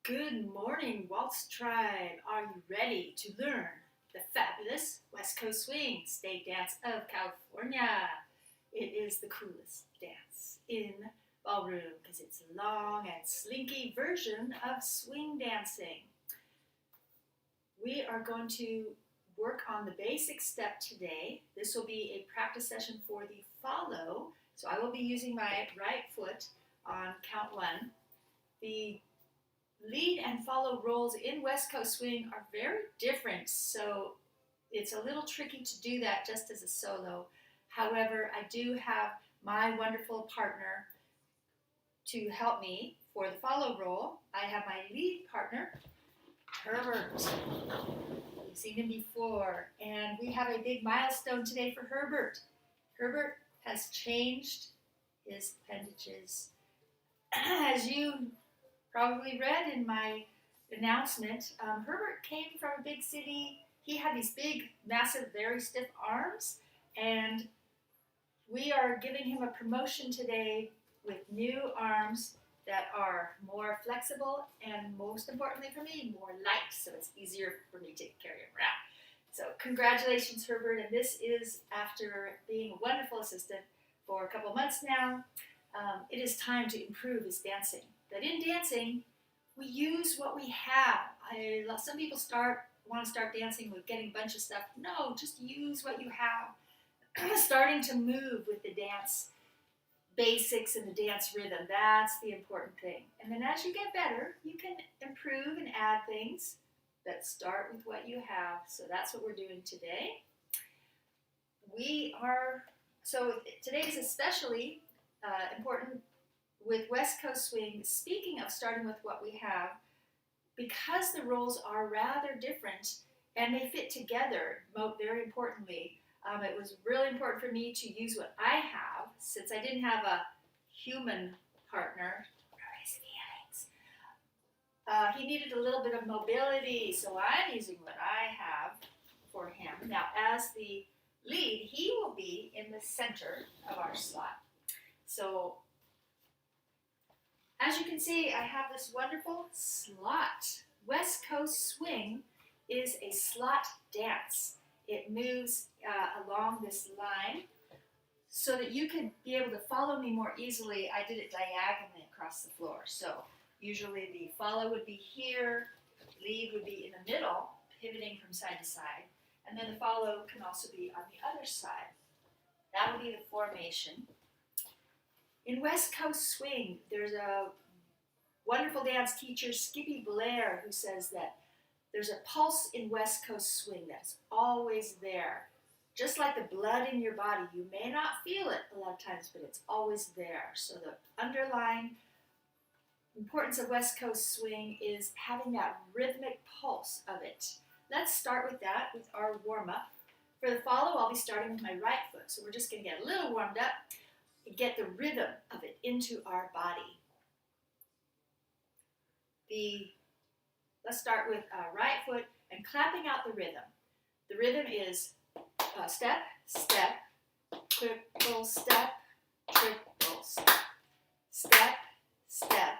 Good morning, Waltz Tribe. Are you ready to learn the fabulous West Coast Swing state dance of California? It is the coolest dance in Ballroom because it's a long and slinky version of swing dancing. We are going to work on the basic step today. This will be a practice session for the follow. So I will be using my right foot on count one. The lead and follow rolls in West Coast Swing are very different, so it's a little tricky to do that just as a solo. However, I do have my wonderful partner to help me for the follow roll. I have my lead partner, Pervert. You've seen him before, and we have a big milestone today for Herbert. Herbert has changed his appendages. As you probably read in my announcement, Herbert came from a big city. He had these big, massive, very stiff arms, and we are giving him a promotion today with new arms that are more flexible and, most importantly for me, more light, so it's easier for me to carry him around. So congratulations, Herbert, and this is after being a wonderful assistant for a couple months now. It is time to improve his dancing. That in dancing, we use what we have. Some people want to start dancing with getting a bunch of stuff. No, just use what you have. Starting to move with the dance basics and the dance rhythm. That's the important thing. And then as you get better, you can improve and add things, but start with what you have. So that's what we're doing today. So today is especially important with West Coast Swing. Speaking of starting with what we have, because the rolls are rather different and they fit together, very importantly, it was really important for me to use what I have, since I didn't have a human partner. His feelings. He needed a little bit of mobility, so I'm using what I have for him. Now, as the lead, he will be in the center of our slot. So, as you can see, I have this wonderful slot. West Coast Swing is a slot dance. It moves along this line so that you can be able to follow me more easily. I did it diagonally across the floor. So usually the follow would be here, lead would be in the middle, pivoting from side to side, and then the follow can also be on the other side. That would be the formation. In West Coast Swing, there's a wonderful dance teacher, Skippy Blair, who says that there's a pulse in West Coast Swing that's always there. Just like the blood in your body, you may not feel it a lot of times, but it's always there. So the underlying importance of West Coast Swing is having that rhythmic pulse of it. Let's start with that, with our warm-up. For the follow, I'll be starting with my right foot. So we're just going to get a little warmed up and get the rhythm of it into our body. Let's start with right foot and clapping out the rhythm. The rhythm is step, step, triple step, triple step, step, step,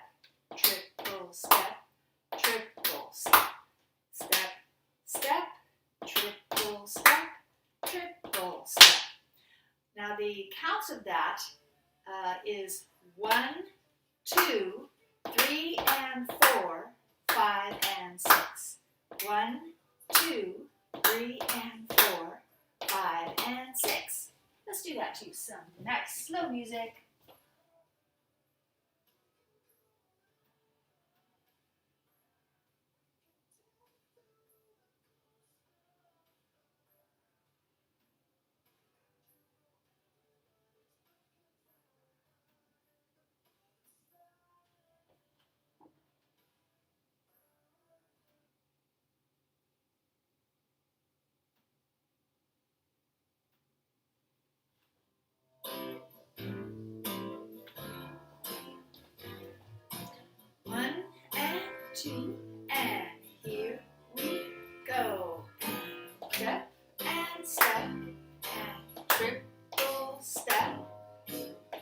triple step, triple step, step, step, triple step, triple step. Now the counts of that is 1, 2, 3 and 4, 5 and 6. 1, 2, 3 and 4, 5 and 6. Let's do that to some nice slow music. One and 2 and here we go. Step and step and triple step,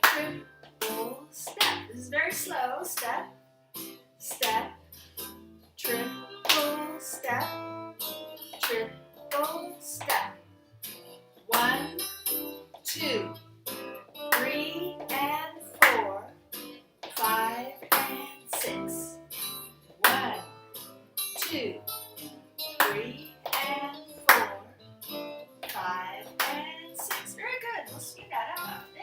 triple step. This is very slow. Step, step, triple step, triple step. 1, 2, 3 and 4, 5 and 6. 1, 2, 3 and 4, 5 and 6. Very good. We'll speed that out a bit.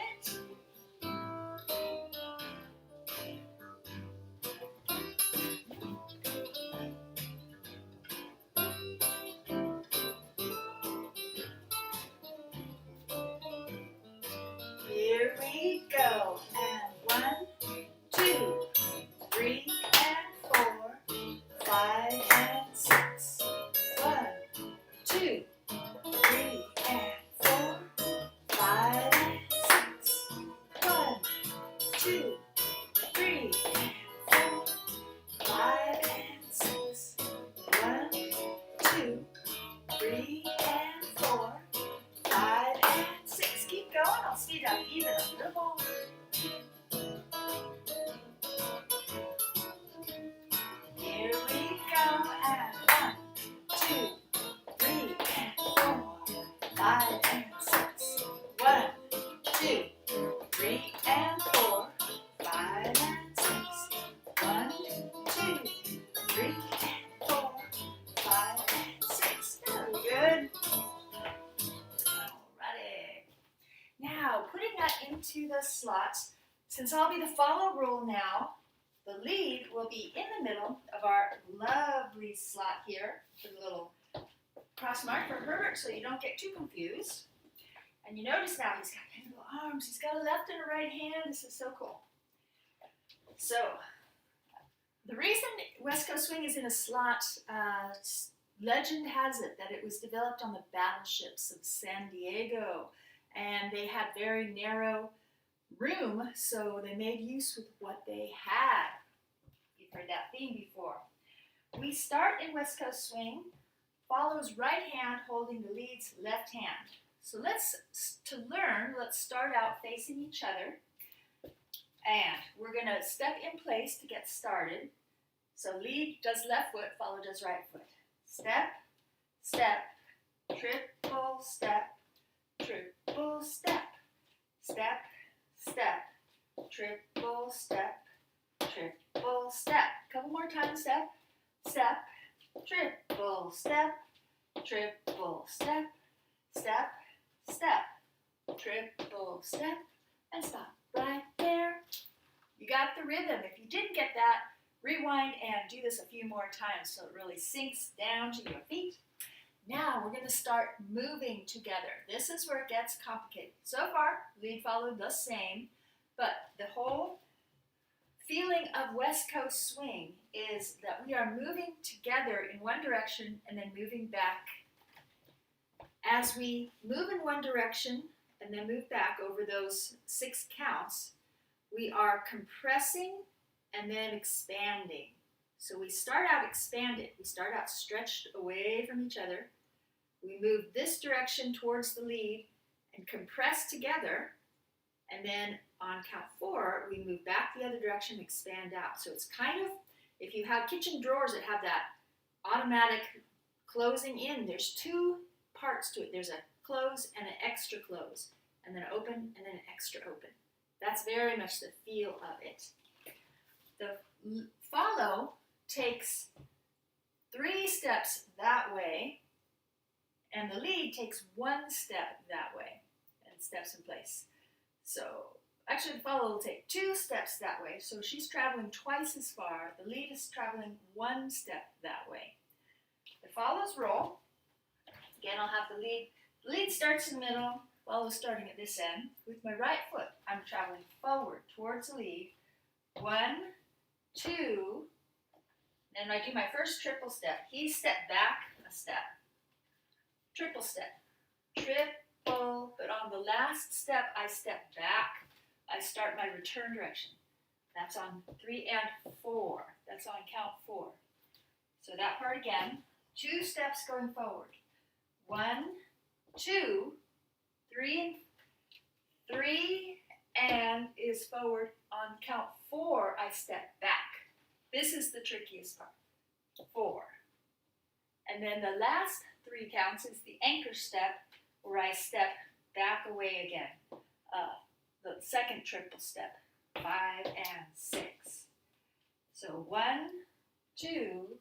Here we go. And 1, 2, 3 and 4, 5 and 6. 1, 2, 3 and 4, 5 and 6. 1, 2, 3 and 4, 5 and 6. 1, 2, 3 and 4, 5 and 6. Keep going. I'll speed up even a little more. Here we go. And 1, 2, 3 and 4, 5 and 6. 1, 2, 3 and 4, 5 and 6. 1, 2, 3 and 4, 5 and 6. Very good. Alrighty. Now, putting that into the slots, since I'll be the follow rule now, the lead will be in the middle of our lovely slot here, with a little cross mark for Pervert so you don't get too confused. And you notice now he's got tangled arms, he's got a left and a right hand. This is so cool. So, the reason West Coast Swing is in a slot, legend has it that it was developed on the battleships of San Diego, and they had very narrow room, so they made use with what they had. You've heard that theme before. We start in West Coast Swing, follows right hand holding the lead's left hand. So let's start out facing each other, and we're going to step in place to get started. So lead does left foot, follow does right foot. Step, step, triple step, triple step, step, step, triple step, triple step. Couple more times, step, step, triple step, triple step, step, step, triple step, and stop right there. You got the rhythm. If you didn't get that, rewind and do this a few more times so it really sinks down to your feet. Now we're going to start moving together. This is where it gets complicated. So far, lead followed the same, but the whole feeling of West Coast Swing is that we are moving together in one direction and then moving back. As we move in one direction and then move back over those 6 counts, we are compressing and then expanding. So we start out expanded. We start out stretched away from each other. We move this direction towards the lead and compress together. And then on count 4, we move back the other direction, expand out. So it's kind of, if you have kitchen drawers that have that automatic closing in, there's 2 parts to it. There's a close and an extra close, and then open and then an extra open. That's very much the feel of it. The follow takes 3 steps that way, and the lead takes 1 step that way and steps in place. So actually the follow will take 2 steps that way, so she's traveling twice as far. The lead is traveling 1 step that way. The follows roll. Again, I'll have the lead. The lead starts in the middle, follow starting at this end. With my right foot, I'm traveling forward towards the lead. 1, 2, and I do my first triple step. He stepped back a step. Triple step. Triple, but on the last step, I step back. I start my return direction. That's on 3 and 4. That's on count 4. So that part again. 2 steps going forward. 1, 2, 3, and is forward. On count 4, I step back. This is the trickiest part. 4. And then the last 3 counts is the anchor step, where I step back away again. The second triple step, 5 and 6. So 1, 2,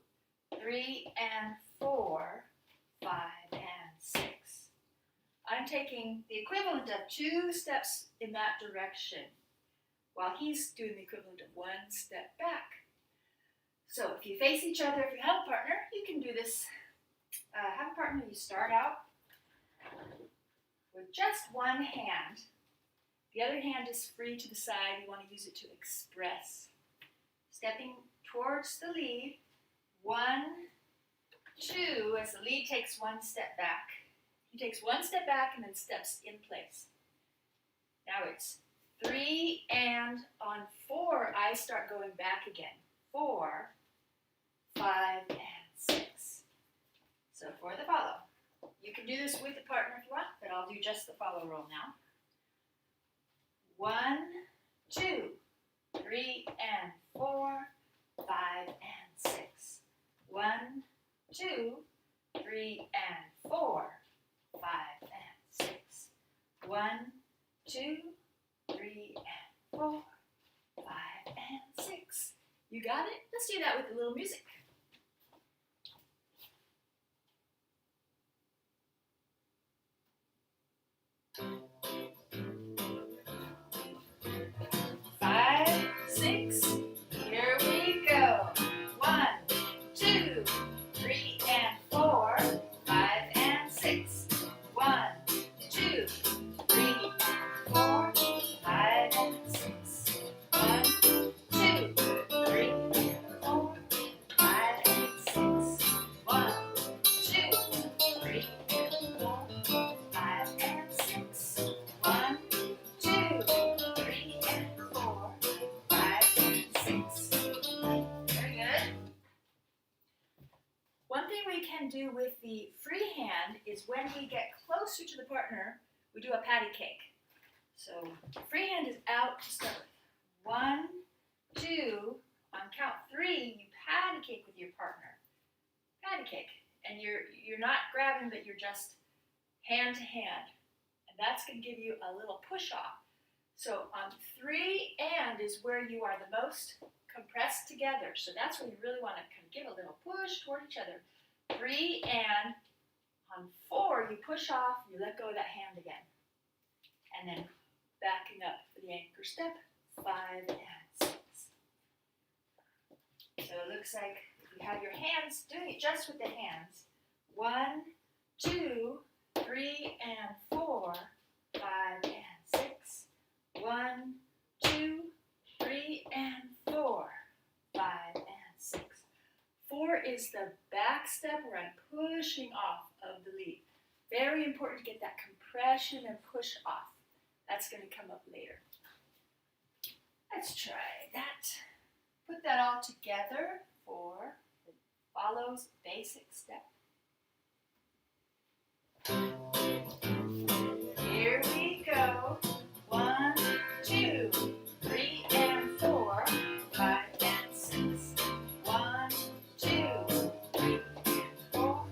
3, and 4, 5 and 6. I'm taking the equivalent of 2 steps in that direction, while he's doing the equivalent of 1 step back. So if you face each other, if you have a partner, you can do this. Have a partner, you start out with just one hand. The other hand is free to the side. You want to use it to express. Stepping towards the lead. 1, 2, as the lead takes 1 step back. He takes 1 step back and then steps in place. Now it's 3, and on 4, I start going back again. 4, 5, and 6. So for the follow, you can do this with a partner if you want, but I'll do just the follow roll now. 1, 2, 3, and 4, 5, and 6. 1, 2, 3, and 4, 5, and 6. 1, 2, 3, and 4, 5, and 6. You got it? Let's do that with a little music. Do with the free hand is when we get closer to the partner, we do a patty cake. So free hand is out to start with. 1, 2, on count 3, you patty cake with your partner. Patty cake. And you're not grabbing, but you're just hand to hand. And that's going to give you a little push off. So on 3 and is where you are the most compressed together. So that's where you really want to kind of give a little push toward each other. 3 and on 4, you push off, you let go of that hand again. And then backing up for the anchor step, 5 and 6. So it looks like if you have your hands, doing it just with the hands. 1, 2, 3, and 4, 5 and 6. 1, 2, 3, and 4, 5 and 6. 4 is the back step where I'm pushing off of the lead. Very important to get that compression and push off. That's going to come up later. Let's try that. Put that all together for the follows basic step. Here we go. 1, 2, 3, and 4, 5 and 6. 1, 2, 3, and 4,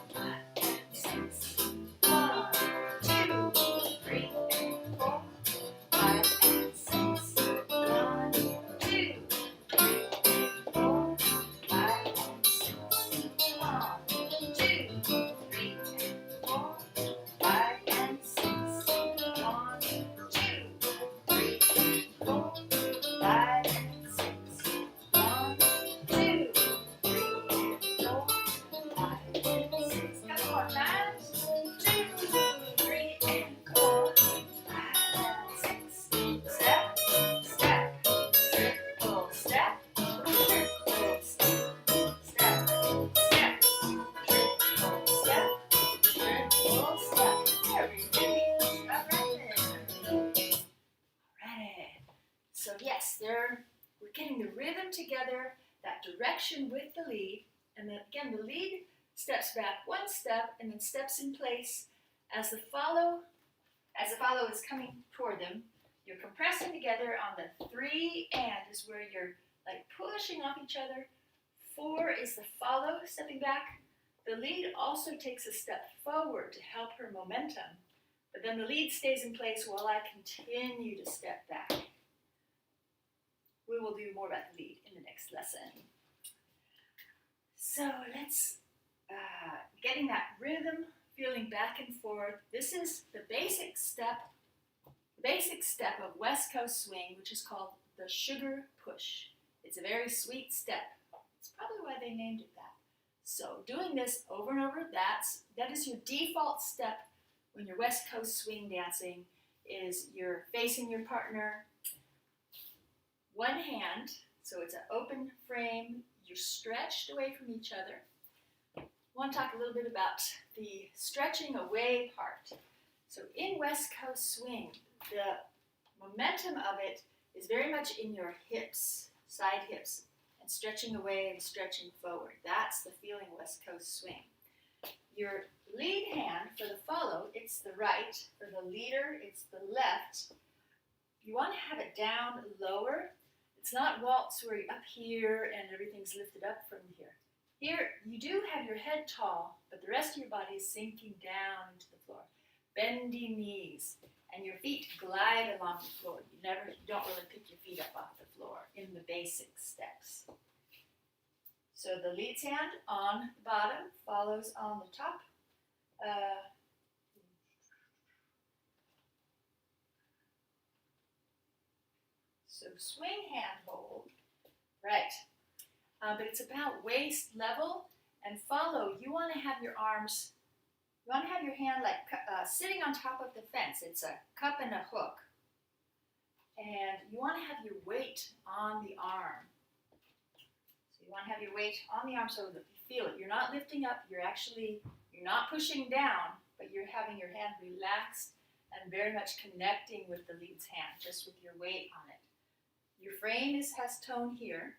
5 and 6. 1, 2, 3, and 4, 5 and 6. 1, 2, 3, and 4, 5 and 6. 1, 2, 3, and 4, 5 and 6. 1, 2, 3, and 4, 5 and 6. 1, 2, 3, and 4, 5 and 6. Come on, guys. 2, 3, and 4, 5 and 6. Step, step, triple step, triple step, step, step, triple step, triple step. Very good. Stop right there. Alright. So yes, we're getting the rhythm together, that direction with the lead, and then again the lead steps back 1 step and then steps in place as the follow is coming toward them. You're compressing together on the 3 and is where you're like pushing off each other. 4 is the follow, stepping back. The lead also takes a step forward to help her momentum, but then the lead stays in place while I continue to step back. We will do more about the lead in the next lesson. So let's, getting that rhythm, feeling back and forth. This is the basic step of West Coast swing, which is called the sugar push. It's a very sweet step. It's probably why they named it that. So doing this over and over, that is your default step when you're West Coast swing dancing, is you're facing your partner, one hand, so it's an open frame, you're stretched away from each other. I want to talk a little bit about the stretching away part. So in West Coast swing, the momentum of it is very much in your hips, side hips, and stretching away and stretching forward. That's the feeling West Coast swing. Your lead hand for the follow, it's the right. For the leader, it's the left. You want to have it down lower. It's not waltz where you're up here and everything's lifted up from here. Here, you do have your head tall, but the rest of your body is sinking down into the floor. Bendy knees, and your feet glide along the floor. You don't really pick your feet up off the floor in the basic steps. So the lead's hand on the bottom, follows on the top. So swing hand hold, right. But it's about waist level, and follow. You want to have your arms, you want to have your hand like sitting on top of the fence. It's a cup and a hook. And you want to have your weight on the arm. So you want to have your weight on the arm so that you feel it. You're not lifting up, you're not pushing down, but you're having your hand relaxed and very much connecting with the lead's hand, just with your weight on it. Your frame has tone here.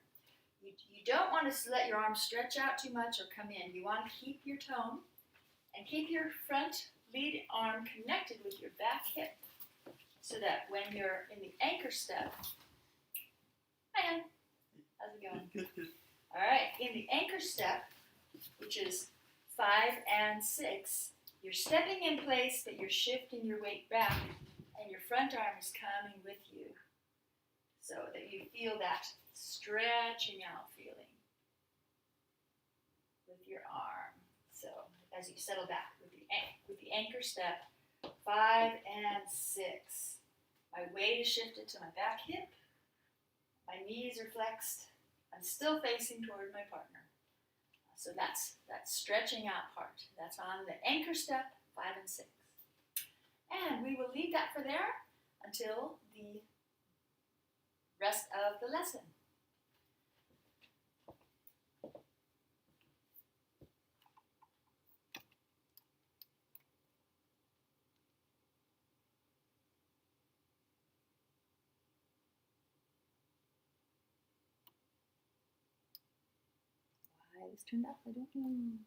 You don't want to let your arms stretch out too much or come in. You want to keep your tone and keep your front lead arm connected with your back hip so that when you're in the anchor step, hi, how's it going? Good. All right, in the anchor step, which is 5 and 6, you're stepping in place, but you're shifting your weight back, and your front arm is coming with you so that you feel that stretching out feeling with your arm. So as you settle back with the anchor step, 5 and 6. My weight is shifted to my back hip. My knees are flexed. I'm still facing toward my partner. So that's that stretching out part. That's on the anchor step, 5 and 6. And we will leave that for there until the rest of the lesson. Why this turned off, I don't know.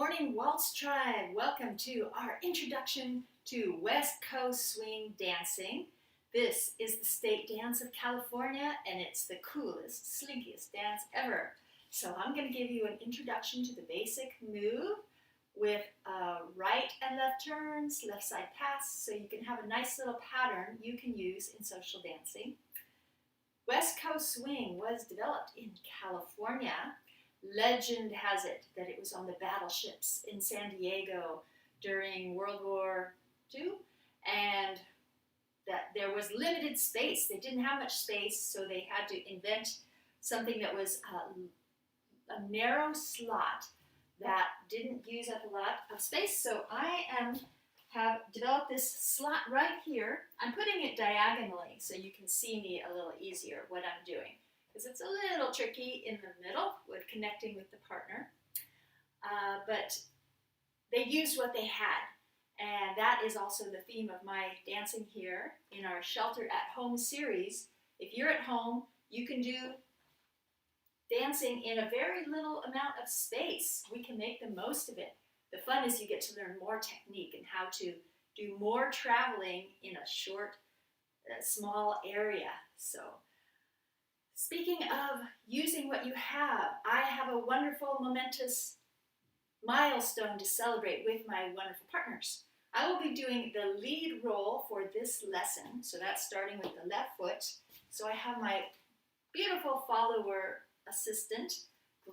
morning, Waltz Tribe. Welcome to our introduction to West Coast swing dancing. This is the state dance of California, and it's the coolest, slinkiest dance ever. So I'm going to give you an introduction to the basic move with right and left turns, left side pass, so you can have a nice little pattern you can use in social dancing. West Coast swing was developed in California. Legend has it that it was on the battleships in San Diego during World War II, and that there was limited space. They didn't have much space, so they had to invent something that was a narrow slot that didn't use up a lot of space. So I have developed this slot right here. I'm putting it diagonally so you can see me a little easier what I'm doing, because it's a little tricky in the middle with connecting with the partner. But they used what they had, and that is also the theme of my dancing here in our Shelter at Home series. If you're at home, you can do dancing in a very little amount of space. We can make the most of it. The fun is you get to learn more technique and how to do more traveling in a short, small area. So, speaking of using what you have, I have a wonderful, momentous milestone to celebrate with my wonderful partners. I will be doing the lead role for this lesson, so that's starting with the left foot. So I have my beautiful follower assistant,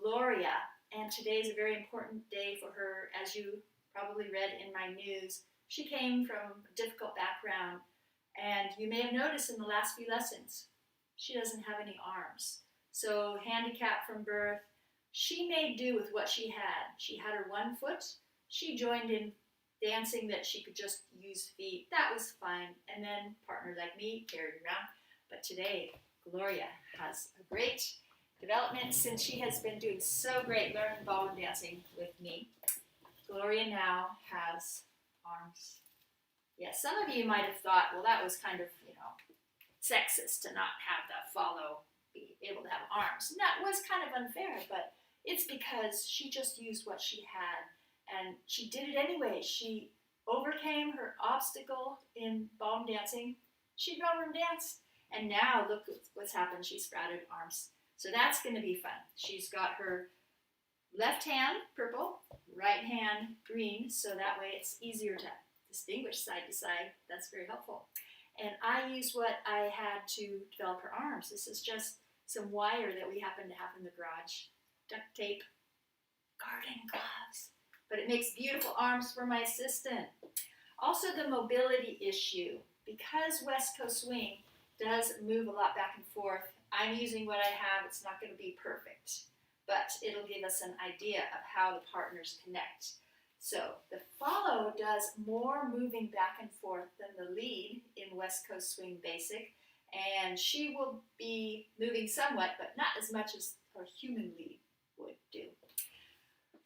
Gloria, and today is a very important day for her. As you probably read in my news, she came from a difficult background, and you may have noticed in the last few lessons, she doesn't have any arms. So handicapped from birth, she made do with what she had. She had her one foot. She joined in dancing that she could just use feet. That was fine. And then partner like me carried around. But today, Gloria has a great development since she has been doing so great learning ballroom dancing with me. Gloria now has arms. Yes, some of you might have thought, well, that was kind of, sexist to not have that be able to have arms. And that was kind of unfair, but it's because she just used what she had, and she did it anyway. She overcame her obstacle in ballroom dancing. She ballroom danced, and now look what's happened. She sprouted arms. So that's going to be fun. She's got her left hand purple, right hand green, so that way it's easier to distinguish side to side. That's very helpful. And I used what I had to develop her arms. This is just some wire that we happen to have in the garage. Duct tape, garden gloves. But it makes beautiful arms for my assistant. Also the mobility issue. Because West Coast swing does move a lot back and forth, I'm using what I have. It's not going to be perfect, but it'll give us an idea of how the partners connect. So the follow does more moving back and forth than the lead in West Coast swing basic, and she will be moving somewhat, but not as much as her human lead would do.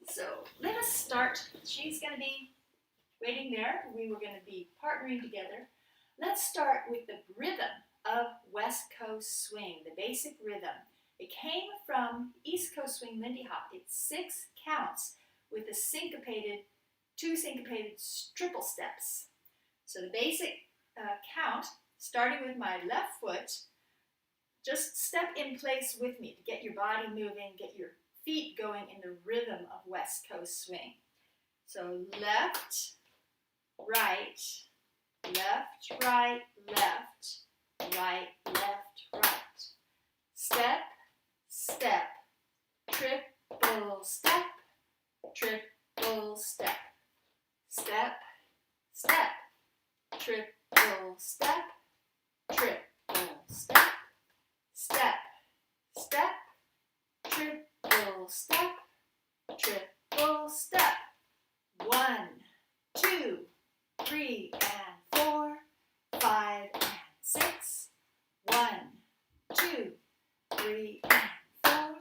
So let us start. She's going to be waiting there. We were going to be partnering together. Let's start with the rhythm of West Coast swing, the basic rhythm. It came from East Coast swing Lindy Hop. It's 6 counts with a two syncopated triple steps. So the basic count, starting with my left foot, just step in place with me to get your body moving, get your feet going in the rhythm of West Coast swing. So left, right, left, right, left, right, left, right. Step, step, triple step, triple step. Step, step, triple step, triple step. Step, step, triple step, triple step. 1, 2, 3, and 4, 5, and 6. 1, 2, 3, and 4,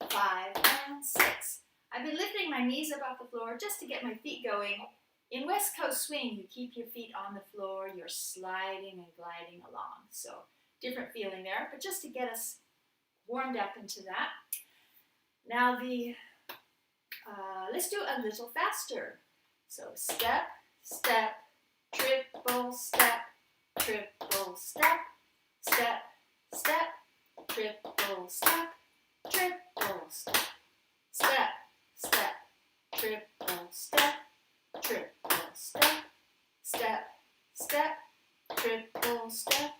5, and 6. I've been lifting my knees up off the floor just to get my feet going. In West Coast swing, you keep your feet on the floor, you're sliding and gliding along. So different feeling there, but just to get us warmed up into that. Now the Let's do a little faster. So step, step, triple step, triple step, step, step, triple step, triple step, step, step, triple step, triple step, step, step, triple step,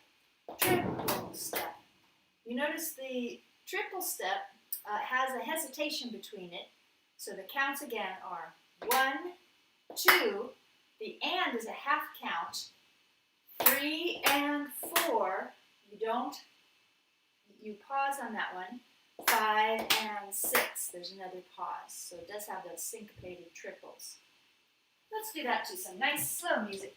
triple step. You notice the triple step has a hesitation between it. So the counts again are 1, 2, the and is a half count, 3 and 4, you pause on that one, 5 and 6, there's another pause. So it does have those syncopated triples. Let's do that to some nice slow music.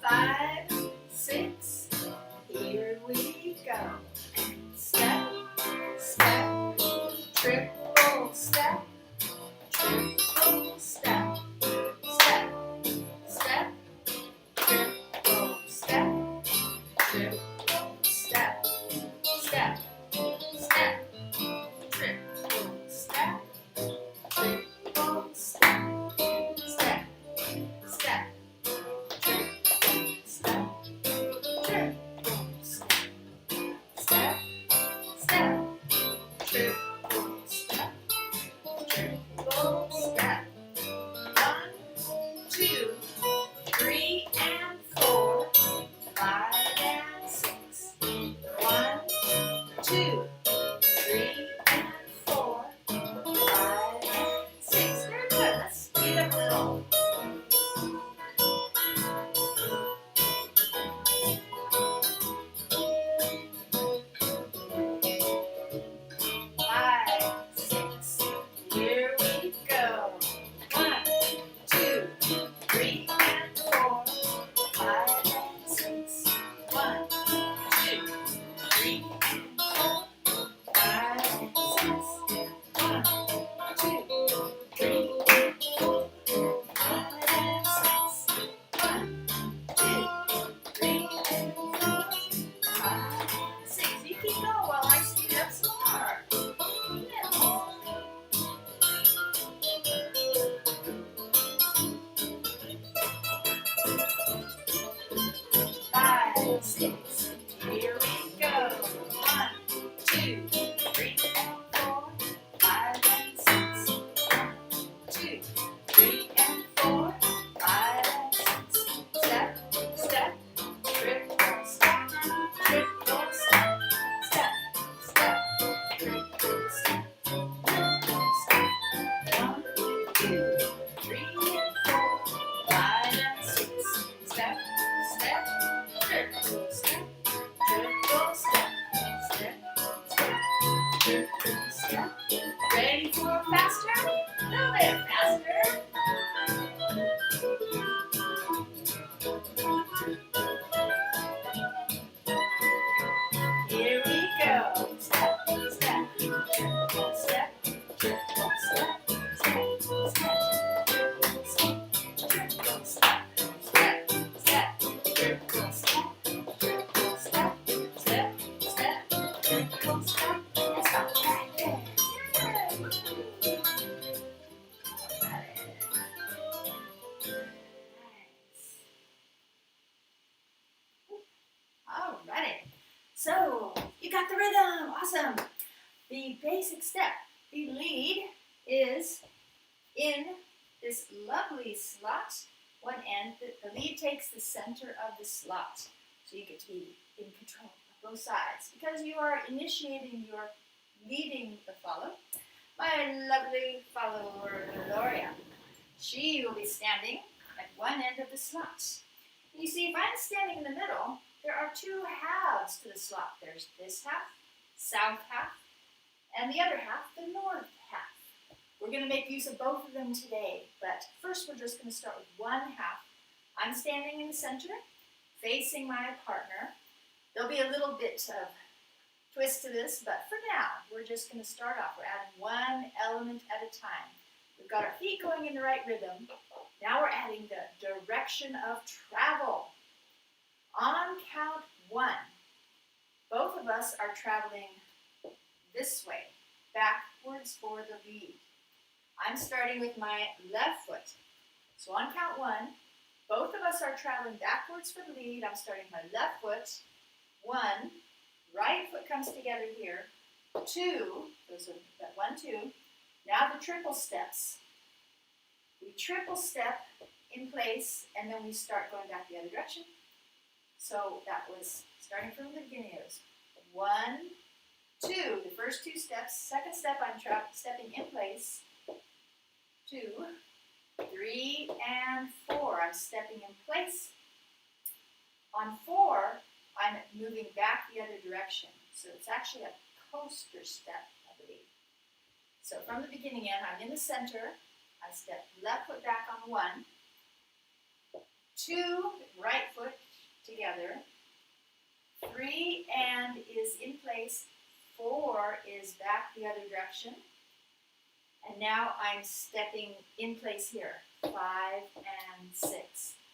Five, 6, here we go. Step, step, triple step, triple step, step, step, triple step, triple step, step, step, triple step, triple step, step, step. Ready for faster? A little bit faster. Here we go. Step, step, triple step, triple step, step, step, triple step, triple step, step, step, triple step, triple step, step, step, triple step, and stop right there. Alrighty, so you got the rhythm, awesome. The basic step, the lead is in this lovely slot. One end, the lead takes the center of the slot. So you get to be in control of both sides because you are initiating, you're leading the follow. My lovely follower, Gloria, she will be standing at one end of the slot. And you see, if I'm standing in the middle, there are two halves to the slot. There's this half, south half, and the other half, the north half. We're going to make use of both of them today, but first we're just going to start with one half. I'm standing in the center, facing my partner. There'll be a little bit of twist to this, but for now, we're just going to start off. We're adding one element at a time. We've got our feet going in the right rhythm. Now we're adding the direction of travel. On count 1, both of us are traveling this way, backwards for the lead. I'm starting with my left foot. So on count 1, both of us are traveling backwards for the lead. I'm starting my left foot. 1, right foot comes together here. 2, those are that 1, 2. Now the triple steps. We triple step in place, and then we start going back the other direction. So that was starting from the beginning. It was 1, 2, the first 2 steps. Second step, I'm stepping in place. 2, 3, and 4. I'm stepping in place. On 4, I'm moving back the other direction. So it's actually a coaster step, I believe. So from the beginning in, I'm in the center. I step left foot back on 1. 2, right foot together. 3 and is in place. 4 is back the other direction. And now I'm stepping in place here. 5 and 6.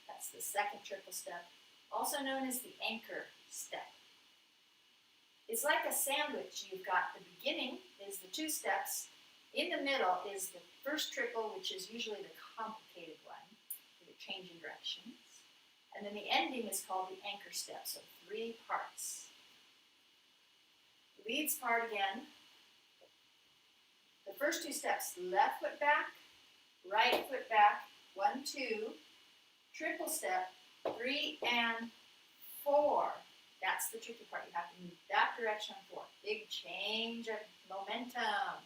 That's the second triple step, also known as the anchor step. It's like a sandwich. You've got the beginning is the 2 steps. In the middle is the first triple, which is usually the complicated one, where you're changing directions. And then the ending is called the anchor step, so 3 parts. Leads part again. The first 2 steps, left foot back, right foot back, 1, 2, triple step, 3 and 4. That's the tricky part. You have to move that direction on 4. Big change of momentum.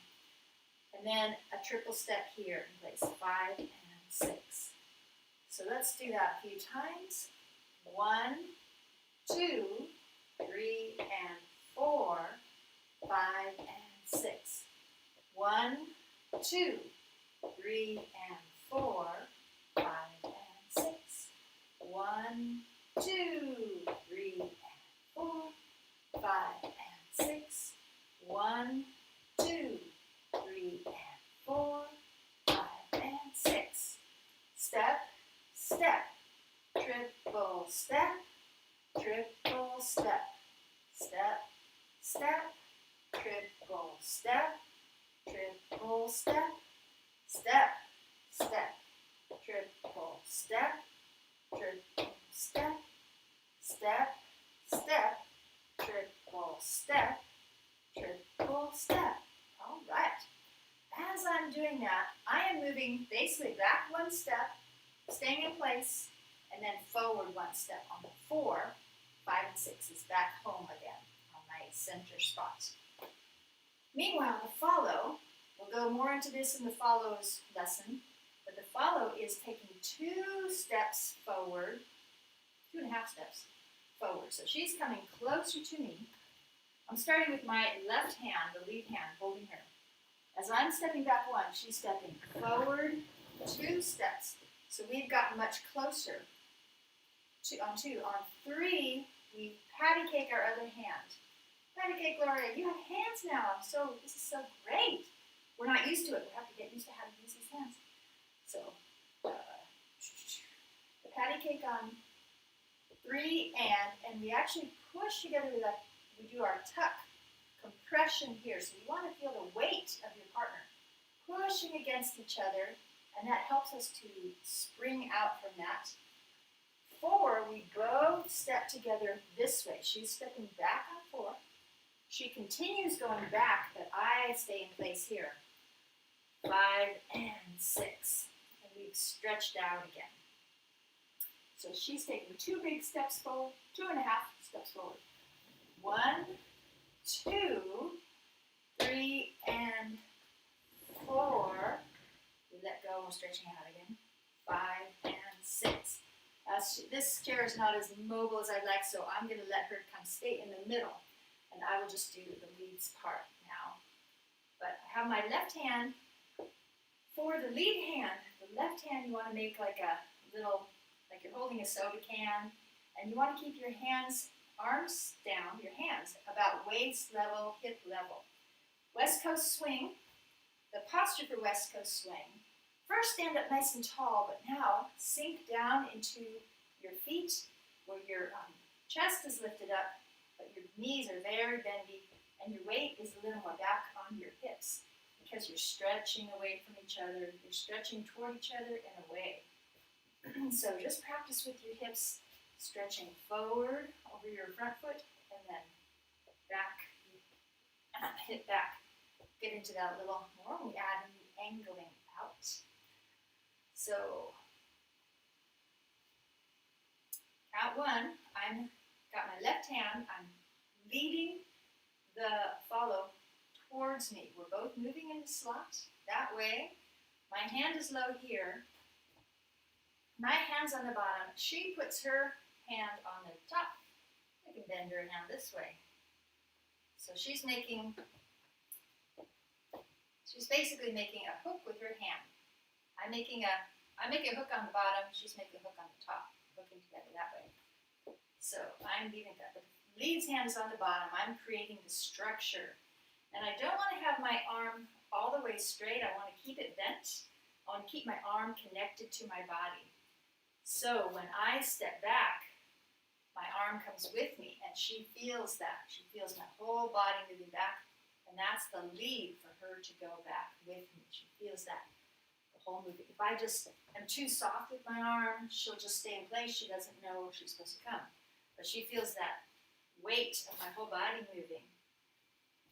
And then a triple step here in place, 5 and 6. So let's do that a few times. 1, 2, 3 and 4, 5 and 6. 1, 2, 3 and 4, 5 and 6. 1, 2, 3 and 4, 5 and 6. 1, 2, 3 and 4, 5 and 6. Step, step, triple step, triple step, step, step, triple step, triple step, step, step, triple step, triple step, step, step, triple step, triple step. All right. As I'm doing that, I am moving basically back 1 step, staying in place, and then forward 1 step on the 4. 5 and 6 is back home again on my center spot. Meanwhile, the follow, we'll go more into this in the follows lesson, but the follow is taking 2 steps forward, 2.5 steps forward. So she's coming closer to me. I'm starting with my left hand, the lead hand, holding her. As I'm stepping back 1, she's stepping forward 2 steps. So we've gotten much closer. On 2. On 3, we patty cake our other hand. Patty cake, Gloria, you have hands now. This is so great. We're not used to it. We have to get used to how to use these hands. So, the patty cake on 3 and we actually push together we do our tuck compression here. So you want to feel the weight of your partner pushing against each other, and that helps us to spring out from that. 4, we both step together this way. She's stepping back on 4. She continues going back, but I stay in place here. 5 and 6. And we've stretched out again. So she's taking 2 big steps forward, 2.5 steps forward. 1, 2, 3, and 4. We let go, we're stretching out again. 5 and 6. This chair is not as mobile as I'd like, so I'm going to let her kind of stay in the middle. And I will just do the leads part now. But I have my left hand for the lead hand. The left hand you want to make like a little, like you're holding a soda can, and you want to keep your hands, arms down, your hands about waist level, hip level. West Coast swing, the posture for West Coast swing. First stand up nice and tall, but now sink down into your feet where your chest is lifted up, but your knees are very bendy, and your weight is a little more back on your hips because you're stretching away from each other, you're stretching toward each other and away. So just practice with your hips, stretching forward over your front foot, and then back, hip back. Get into that a little more when we add in the angling out. So, count one, I'm got my left hand, I'm leading the follow towards me. We're both moving in the slot that way. My hand is low here. My hand's on the bottom. She puts her hand on the top. I can bend her hand this way. So she's basically making a hook with her hand. I make a hook on the bottom, she's making a hook on the top, hooking together that way. So I'm leaving that. The lead's hand is on the bottom. I'm creating the structure. And I don't want to have my arm all the way straight. I want to keep it bent. I want to keep my arm connected to my body. So when I step back, my arm comes with me, and she feels that. She feels my whole body moving back, and that's the lead for her to go back with me. She feels that, the whole movement. If I just am too soft with my arm, she'll just stay in place. She doesn't know where she's supposed to come. But she feels that weight of my whole body moving.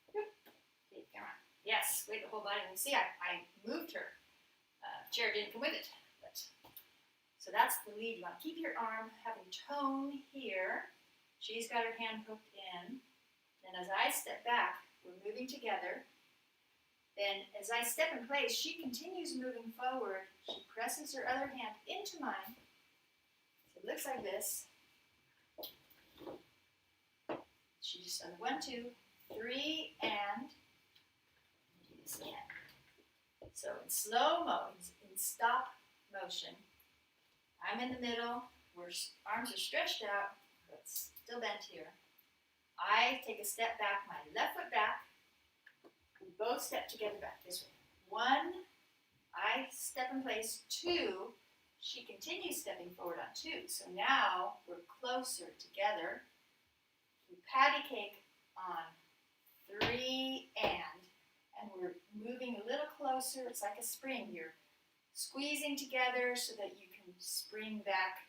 Okay, come on. Yes, weight of the whole body. And see, I moved her. Chair didn't come with it. So that's the lead. You want to keep your arm having tone here. She's got her hand hooked in. And as I step back, we're moving together. Then as I step in place, she continues moving forward. She presses her other hand into mine. So it looks like this. She just does 1, 2, 3, and do this again. So in slow-mo, in stop motion, I'm in the middle, where arms are stretched out, but still bent here. I take a step back, my left foot back. We both step together back this way. 1, I step in place. 2, she continues stepping forward on 2. So now we're closer together. We patty cake on 3 and we're moving a little closer. It's like a spring. You're squeezing together so that you can spring back.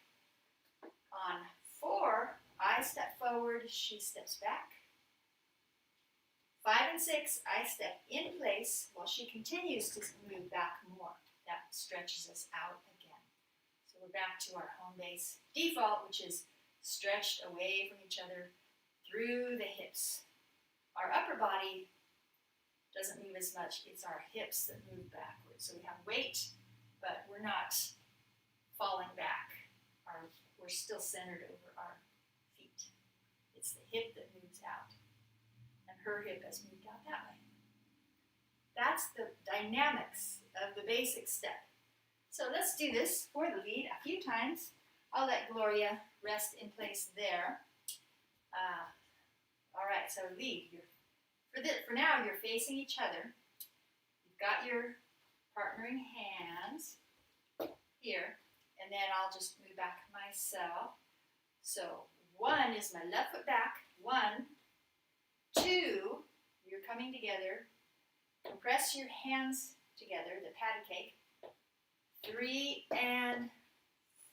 On 4, I step forward, she steps back. 5 and 6, I step in place while she continues to move back more. That stretches us out again. So we're back to our home base default, which is stretched away from each other through the hips. Our upper body doesn't move as much. It's our hips that move backwards. So we have weight, but we're not falling back. We're still centered over our feet. It's the hip that moves out. And her hip has moved out that way. That's the dynamics of the basic step. So let's do this for the lead a few times. I'll let Gloria rest in place there. All right, so lead. For now, you're facing each other. You've got your partnering hands here, and then I'll just move back myself. So 1 is my left foot back. 1, 2, you're coming together. Press your hands together, the patty cake. 3 and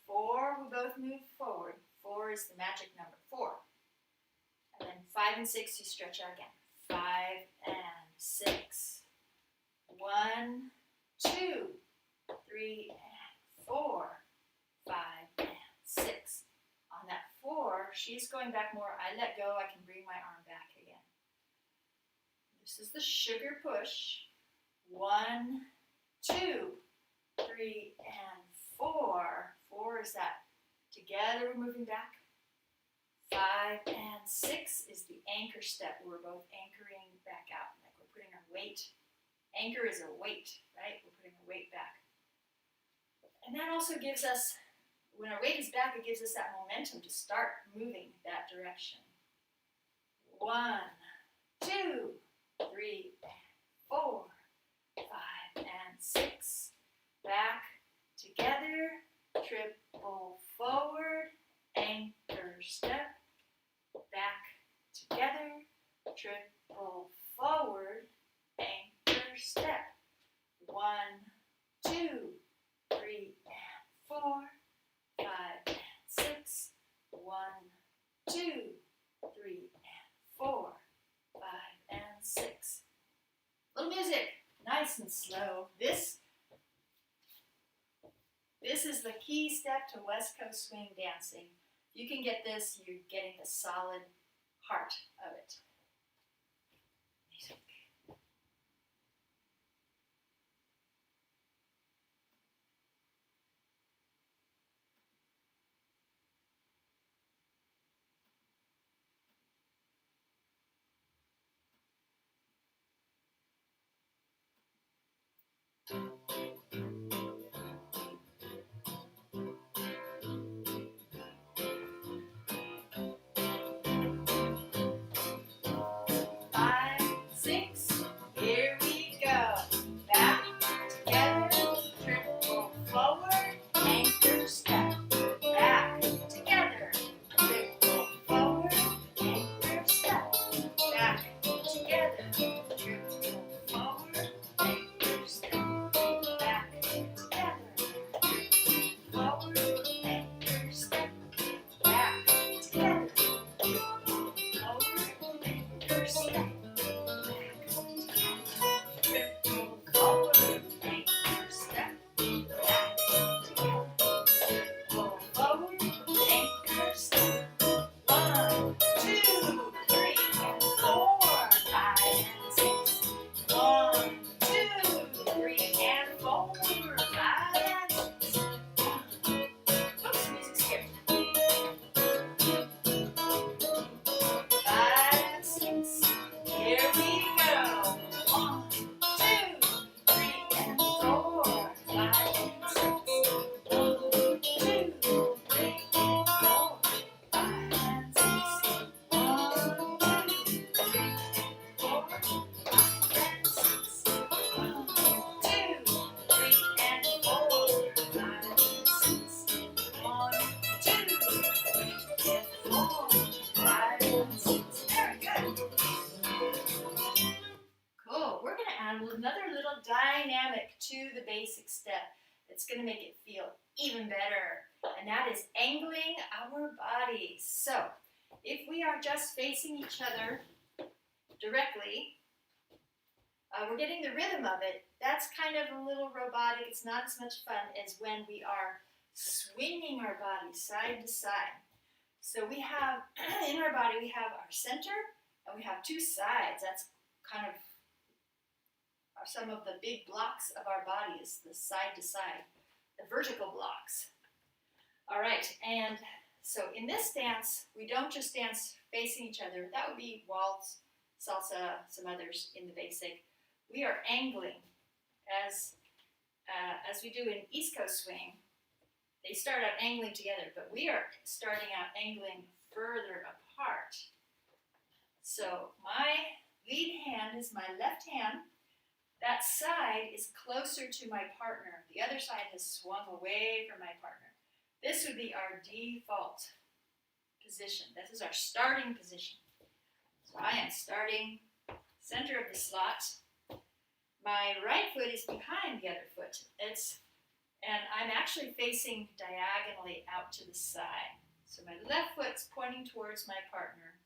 4, we both move forward. 4 is the magic number, 4. And then 5 and 6, you stretch out again. 5 and 6. 1, 2, 3, and 4. 5 and 6. On that 4, she's going back more. I let go, I can bring my arm back again. This is the sugar push. 1, 2, 3, and 4. 4 is that together we're moving back. 5 and 6 is the anchor step. We're both anchoring back out, like we're putting our weight Anchor is a weight, right? We're putting a weight back. And that also gives us, when our weight is back, it gives us that momentum to start moving that direction. 1, 2, 3, 4, 5, and 6. Back, together, triple forward, anchor step. Back, together, triple forward, anchor step. 1, 2, 3, and 4, 5, and 6. 1, 2, 3, and 4, 5, and 6. Little music, nice and slow. This is the key step to West Coast swing dancing. If you can get this, you're getting the solid heart of it. Music. Another little dynamic to the basic step that's going to make it feel even better, and that is angling our bodies. So if we are just facing each other directly, we're getting the rhythm of it. That's kind of a little robotic. It's not as much fun as when we are swinging our bodies side to side. So we have, in our body, we have our center and we have two sides. That's kind of some of the big blocks of our body, is the side to side, the vertical blocks. All right, and so in this dance, we don't just dance facing each other. That would be waltz, salsa, some others in the basic. We are angling as we do in East Coast swing. They start out angling together, but we are starting out angling further apart. So my lead hand is my left hand. That side is closer to my partner. The other side has swung away from my partner. This would be our default position. This is our starting position. So I am starting center of the slot. My right foot is behind the other foot. And I'm actually facing diagonally out to the side. So my left foot's pointing towards my partner.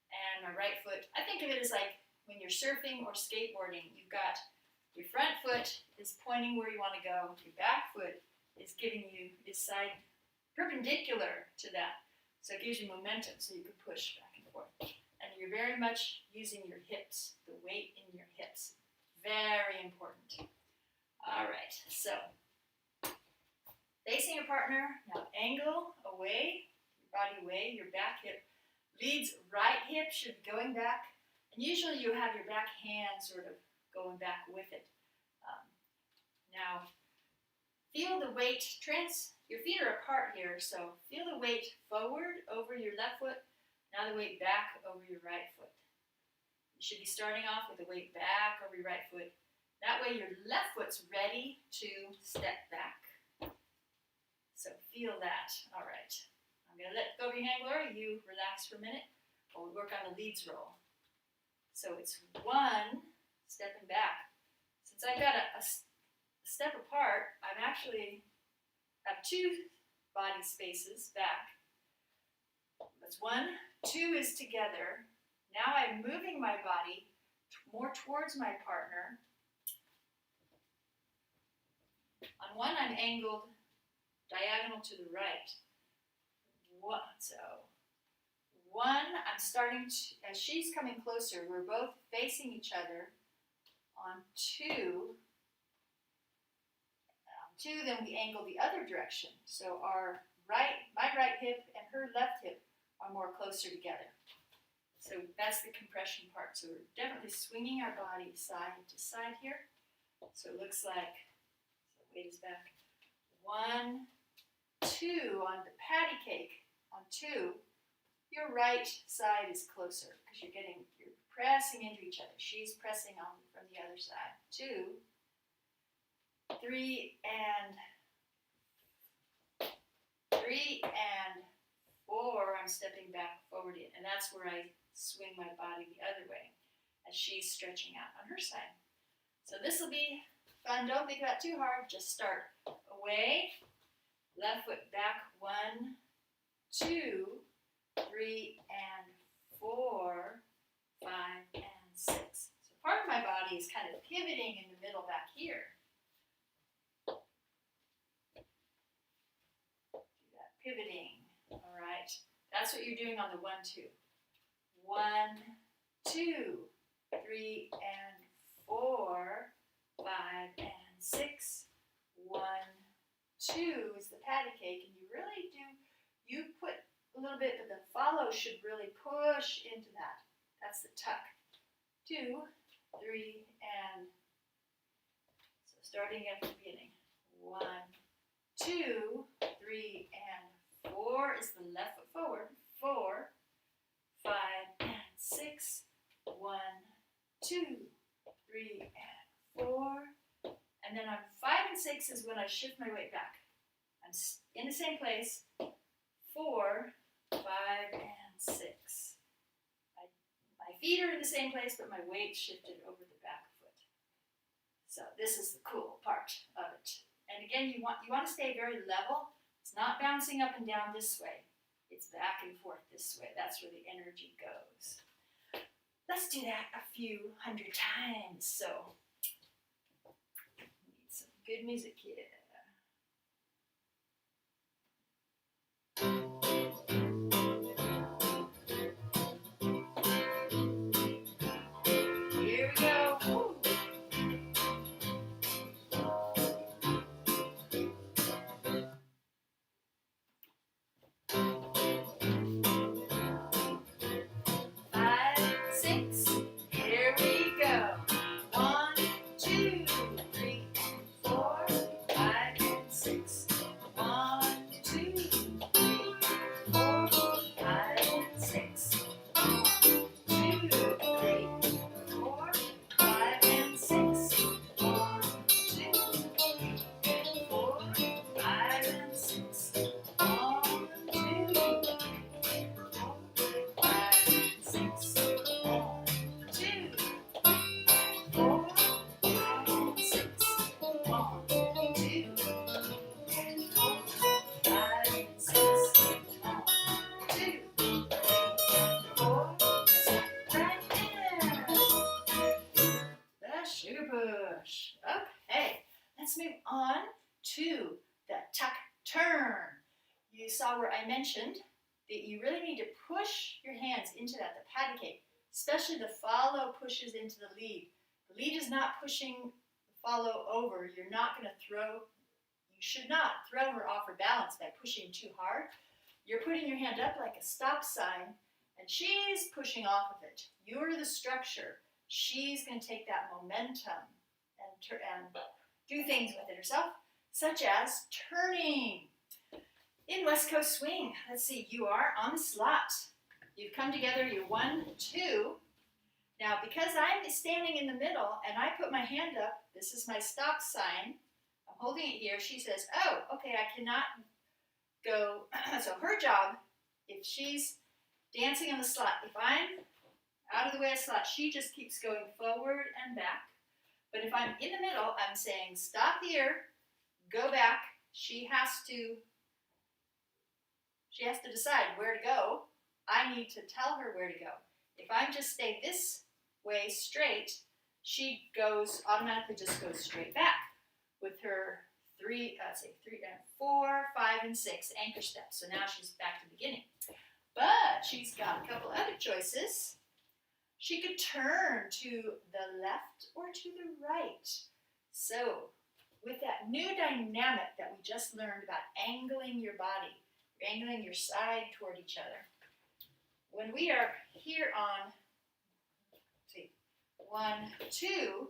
And my right foot, I think of it as like when you're surfing or skateboarding, you've got your front foot is pointing where you want to go. Your back foot is giving you this side perpendicular to that. So it gives you momentum so you can push back and forth. And you're very much using your hips, the weight in your hips. Very important. All right, so facing your partner, now angle away, your body away, your back hip leads right hip should be going back. And usually you have your back hand sort of going back with it. Now, feel the weight, your feet are apart here, so feel the weight forward over your left foot, now the weight back over your right foot. You should be starting off with the weight back over your right foot. That way your left foot's ready to step back. So feel that. All right. I'm going to let go of your hand, Gloria. You relax for a minute while we work on the leads roll. So it's one, stepping back. Since I've got a step apart, I'm actually have two body spaces back. That's one. Two is together. Now I'm moving my body more towards my partner. On one, I'm angled diagonal to the right. One, I'm starting to, as she's coming closer, we're both facing each other. On two, then we angle the other direction. So my right hip and her left hip are more closer together. So that's the compression part. So we're definitely swinging our body side to side here. So it looks like, so weight is back. 1, 2 on the patty cake. On 2, your right side is closer because you're pressing into each other. She's pressing on from the other side. 2, 3, and 4, I'm stepping back forward in, and that's where I swing my body the other way as she's stretching out on her side. So this will be fun. Don't think about it too hard. Just start away, left foot back, 1, 2, 3, and 4, 5, and 6. So part of my body is kind of pivoting in the middle back here. Pivoting. All right. That's what you're doing on the 1, 2. 1, 2, 3, and 4, 5, and 6. 1, 2 is the patty cake, and you put a little bit, but the follow should really push into that. That's the tuck. 2, 3, and so starting at the beginning. 1, 2, 3, and 4 is the left foot forward. 4, 5, and 6. 1, 2, 3, and 4. And then on 5 and 6 is when I shift my weight back. I'm in the same place. 4, 5, and 6. My feet are in the same place, but my weight shifted over the back foot. So this is the cool part of it. And again, you want to stay very level. It's not bouncing up and down this way. It's back and forth this way. That's where the energy goes. Let's do that a few hundred times. So, need some good music here. Here we go. Woo. 2, the tuck turn. You saw where I mentioned that you really need to push your hands into that, the patty cake, especially the follow pushes into the lead. The lead is not pushing the follow over. You're not going to throw, you should not throw her off her balance by pushing too hard. You're putting your hand up like a stop sign, and she's pushing off of it. You're the structure. she's going to take that momentum and do things with it herself, such as turning. In West Coast Swing, let's see, you are on the slot. You've come together, you're 1, 2. Now, because I'm standing in the middle and I put my hand up, this is my stop sign. I'm holding it here. She says, oh, okay, I cannot go. So her job, if she's dancing on the slot, if I'm out of the way of the slot, she just keeps going forward and back. But if I'm in the middle, I'm saying, stop here, go back. She has to decide where to go. I need to tell her where to go. If I just stay this way straight, she automatically just goes straight back with her 4, 5, and 6 anchor steps. So now she's back to the beginning. But she's got a couple other choices. She could turn to the left or to the right. So with that new dynamic that we just learned about angling your body, angling your side toward each other. When we are here on, 1, 2,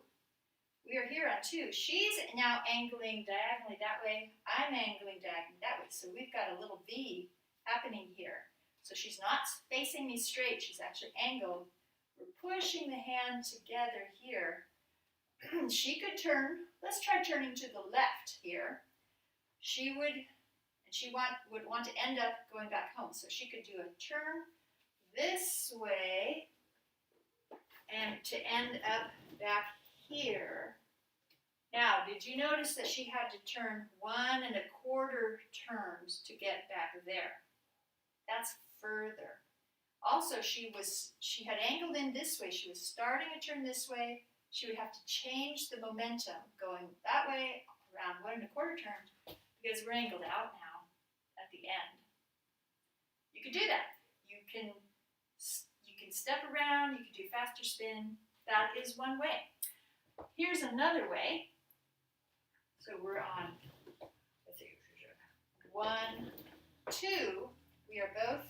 we are here on 2. She's now angling diagonally that way. I'm angling diagonally that way. So we've got a little V happening here. So she's not facing me straight. She's actually angled. We're pushing the hand together here. She could turn. Let's try turning to the left here. She would want to end up going back home. So she could do a turn this way and to end up back here. Now, did you notice that she had to turn 1 1/4 turns to get back there? That's further. Also, she had angled in this way. She was starting a turn this way. She would have to change the momentum going that way around 1 1/4 turns because we're angled out now at the end. You could do that. You can step around. You can do faster spin. That is one way. Here's another way. So we're on, let's see, 1, 2. We are both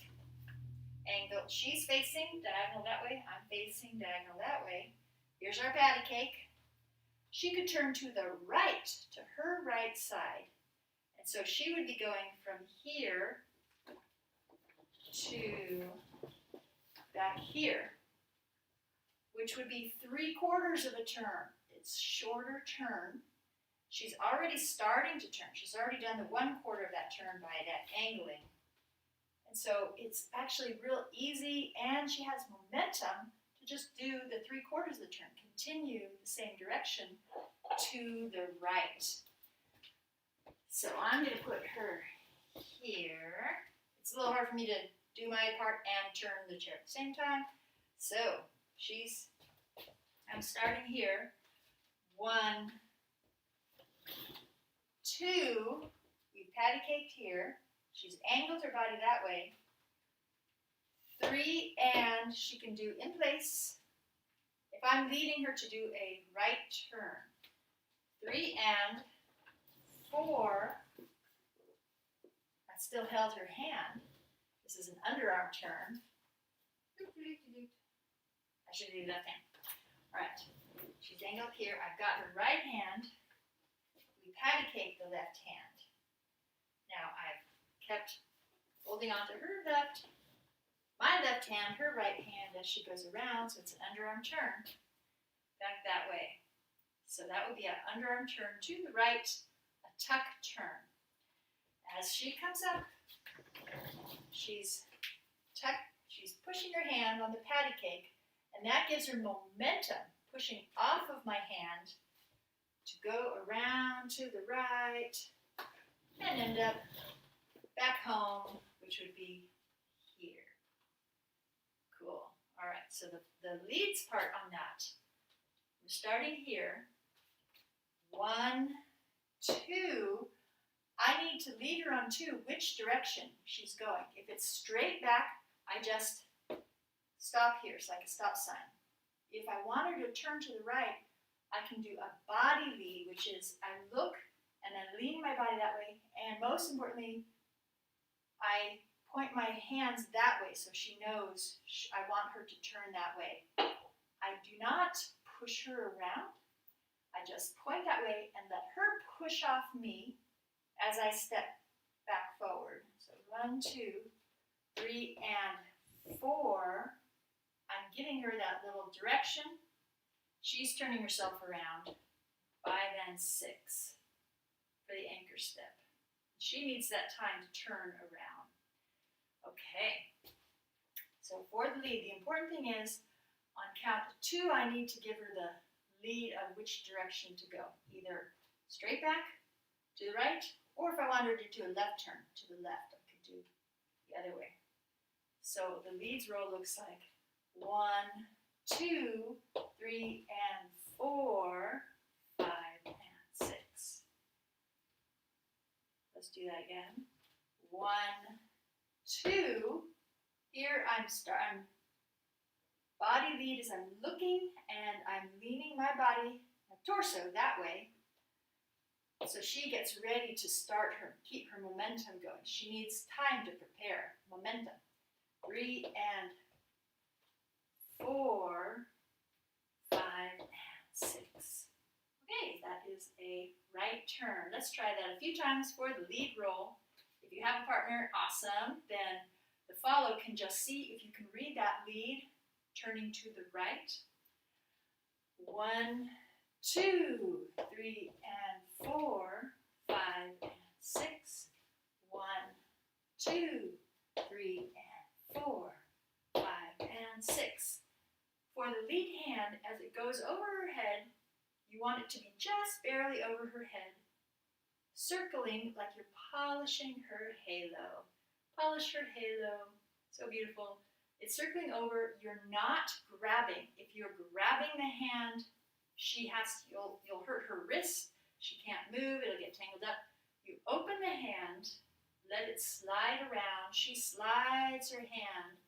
angled. She's facing diagonal that way. I'm facing diagonal that way. Here's our patty cake. She could turn to the right, to her right side. And so she would be going from here to back here, which would be 3/4 of a turn. It's shorter turn. She's already starting to turn. She's already done the 1/4 of that turn by that angling. And so it's actually real easy, and she has momentum to just do the 3/4 of the turn. Continue the same direction to the right. So I'm going to put her here. It's a little hard for me to do my part and turn the chair at the same time. So I'm starting here. 1, 2, we've patty caked here. She's angled her body that way. 3, and she can do in place. If I'm leading her to do a right turn. 3 and 4. I still held her hand. This is an underarm turn. I should do left hand. All right. She's angled here. I've got her right hand. We patty cake the left hand. Now I've kept holding on to my left hand, her right hand as she goes around, so it's an underarm turn back that way. So that would be an underarm turn to the right, a tuck turn. As she comes up, she's pushing her hand on the patty cake, and that gives her momentum, pushing off of my hand to go around to the right and end up back home, which would be here. Cool. All right, so the leads part on that, we're starting here. 1, 2. I need to lead her on 2, which direction she's going. If it's straight back, I just stop here. It's like a stop sign. If I want her to turn to the right, I can do a body lead, which is I look and I lean my body that way, and most importantly, I point my hands that way so she knows I want her to turn that way. I I do not push her around. I just point that way and let her push off me as I step back forward. So 1, 2, 3, and 4. I'm giving her that little direction. She's turning herself around. 5 and 6 for the anchor step. She needs that time to turn around. Okay. So for the lead, the important thing is on count 2, I need to give her the lead of which direction to go. Either straight back to the right, or if I want her to do a left turn to the left, I could do the other way. So the leads roll looks like 1, 2, 3, and 4, 5, and 6. Let's do that again. 1, 2. Here I'm body lead is I'm looking and I'm leaning my body, my torso that way. So she gets ready to start keep her momentum going. She needs time to prepare momentum. 3 and 4, 5 and 6. Okay, that is a right turn. Let's try that a few times for the lead roll. If you have a partner, awesome. Then the follow can just see if you can read that lead turning to the right. 1, 2, 3, and 4, 5 and 6. 1, 2, 3, and 4, 5 and 6. For the lead hand, as it goes over her head, you want it to be just barely over her head, circling like you're polishing her halo. Polish her halo. So beautiful. It's circling over. You're not grabbing. If you're grabbing the hand, you'll hurt her wrist. She can't move. It'll get tangled up. You open the hand, let it slide around. She slides her hand.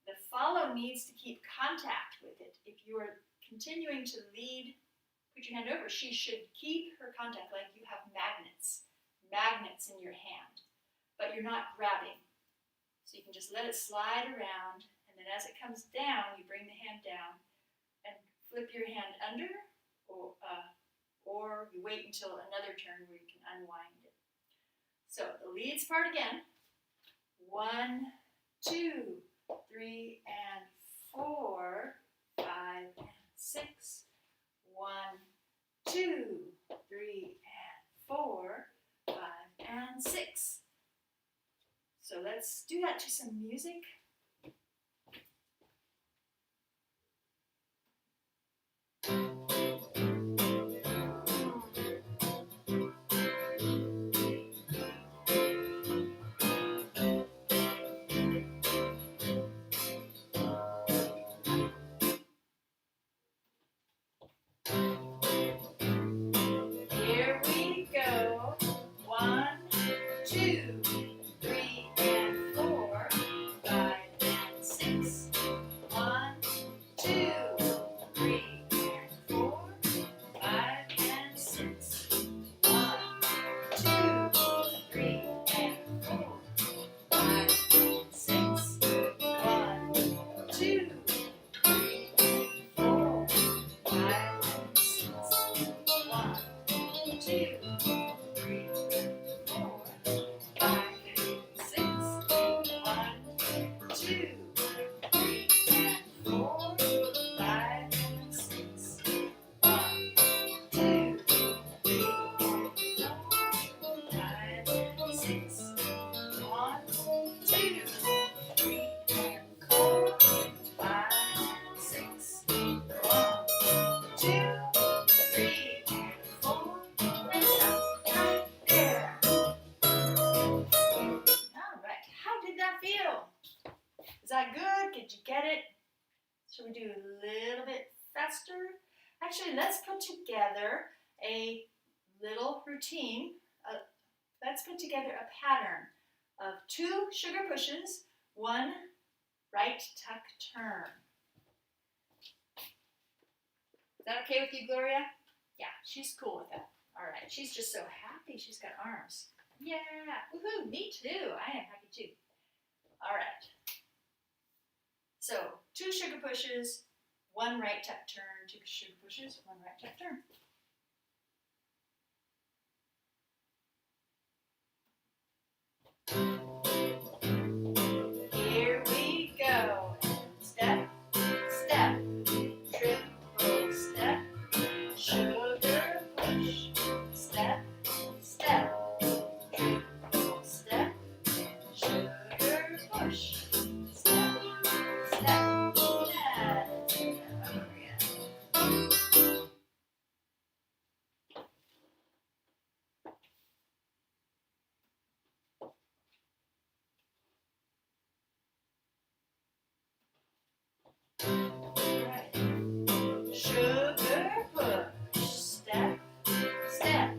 The follow needs to keep contact with it. If you're continuing to lead, put your hand over, she should keep her contact like you have magnets in your hand, but you're not grabbing. So you can just let it slide around, and then as it comes down, you bring the hand down and flip your hand under, or you wait until another turn where you can unwind it. So the leads part again. 1, 2, 3, and 4, 5 and 6. 1, 2, 3, and 4, 5 and 6. So let's do that to some music. Here we go. 1, 2, 3, and 4, 5 and 6. 1, 2, 3, and 4, 5 and 6. 1, 2, 3, and 4, 5 and 6. 1, 2, 3, and 4, 5 and 6. 1, 2, 3, 4, 5 and 6. 1, 2, 3, and 4, 5 and 6. 1, 2, 3, and 4, 5 and 6. 1, 2, 3, and 4, 5 and 6. 1, 2, 3, and 4, and stop right there. All right, how did that feel? Is that good? Did you get it? Should we do a little bit faster? Actually, let's put together a little routine. Let's put together a pattern of 2 sugar pushes, 1 right tuck turn. Is that okay with you, Gloria? Yeah, she's cool with that. All right, she's just so happy she's got arms. Yeah, woohoo, me too. I am happy too. All right. So 2 sugar pushes, One right tuck turn, 2 sugar pushes, 1 right tuck turn. Here we go. Step, step, triple step, sugar push. Step, step, triple step, sugar push. Step, step, sugar push, step, step,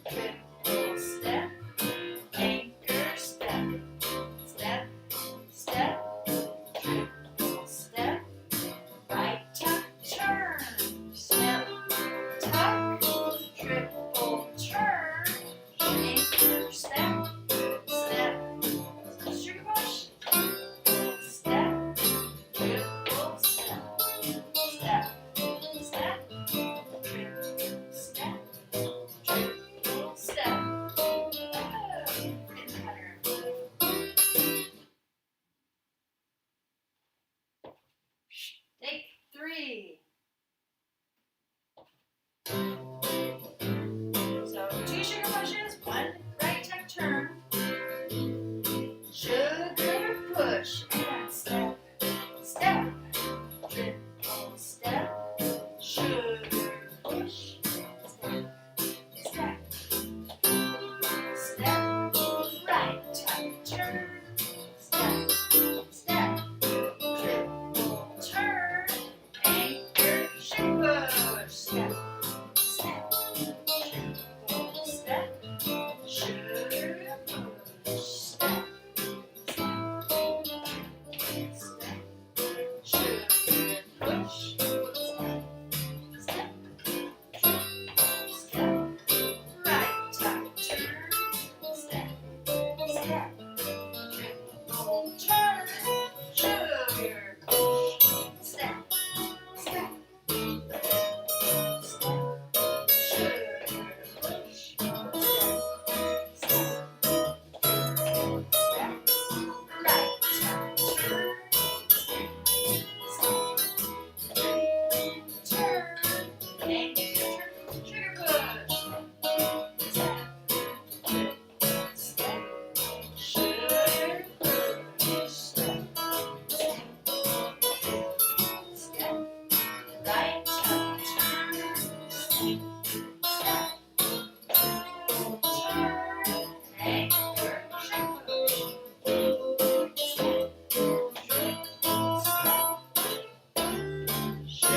triple step, anchor step, step, step, triple step, right tuck turn, step, tuck, triple turn, anchor step, step, sugar push, step, triple step, step, step, triple step, triple step. Take 3. So 2 sugar pushes, 1 right tuck turn, sugar push, and step, step, triple step, sugar push, step, step, step, right tuck turn, step, step, triple turn, anchor, sugar push, step, step, triple step, sugar push, step, step, sugar push, step, step, right tuck turn, step, step, triple turn, sugar push, step, step, sugar push, step, right tuck turn, turn, anchor, sugar push, step, step, sugar push, step, step, right tuck turn, step, turn, anchor, sugar push, step, sugar push,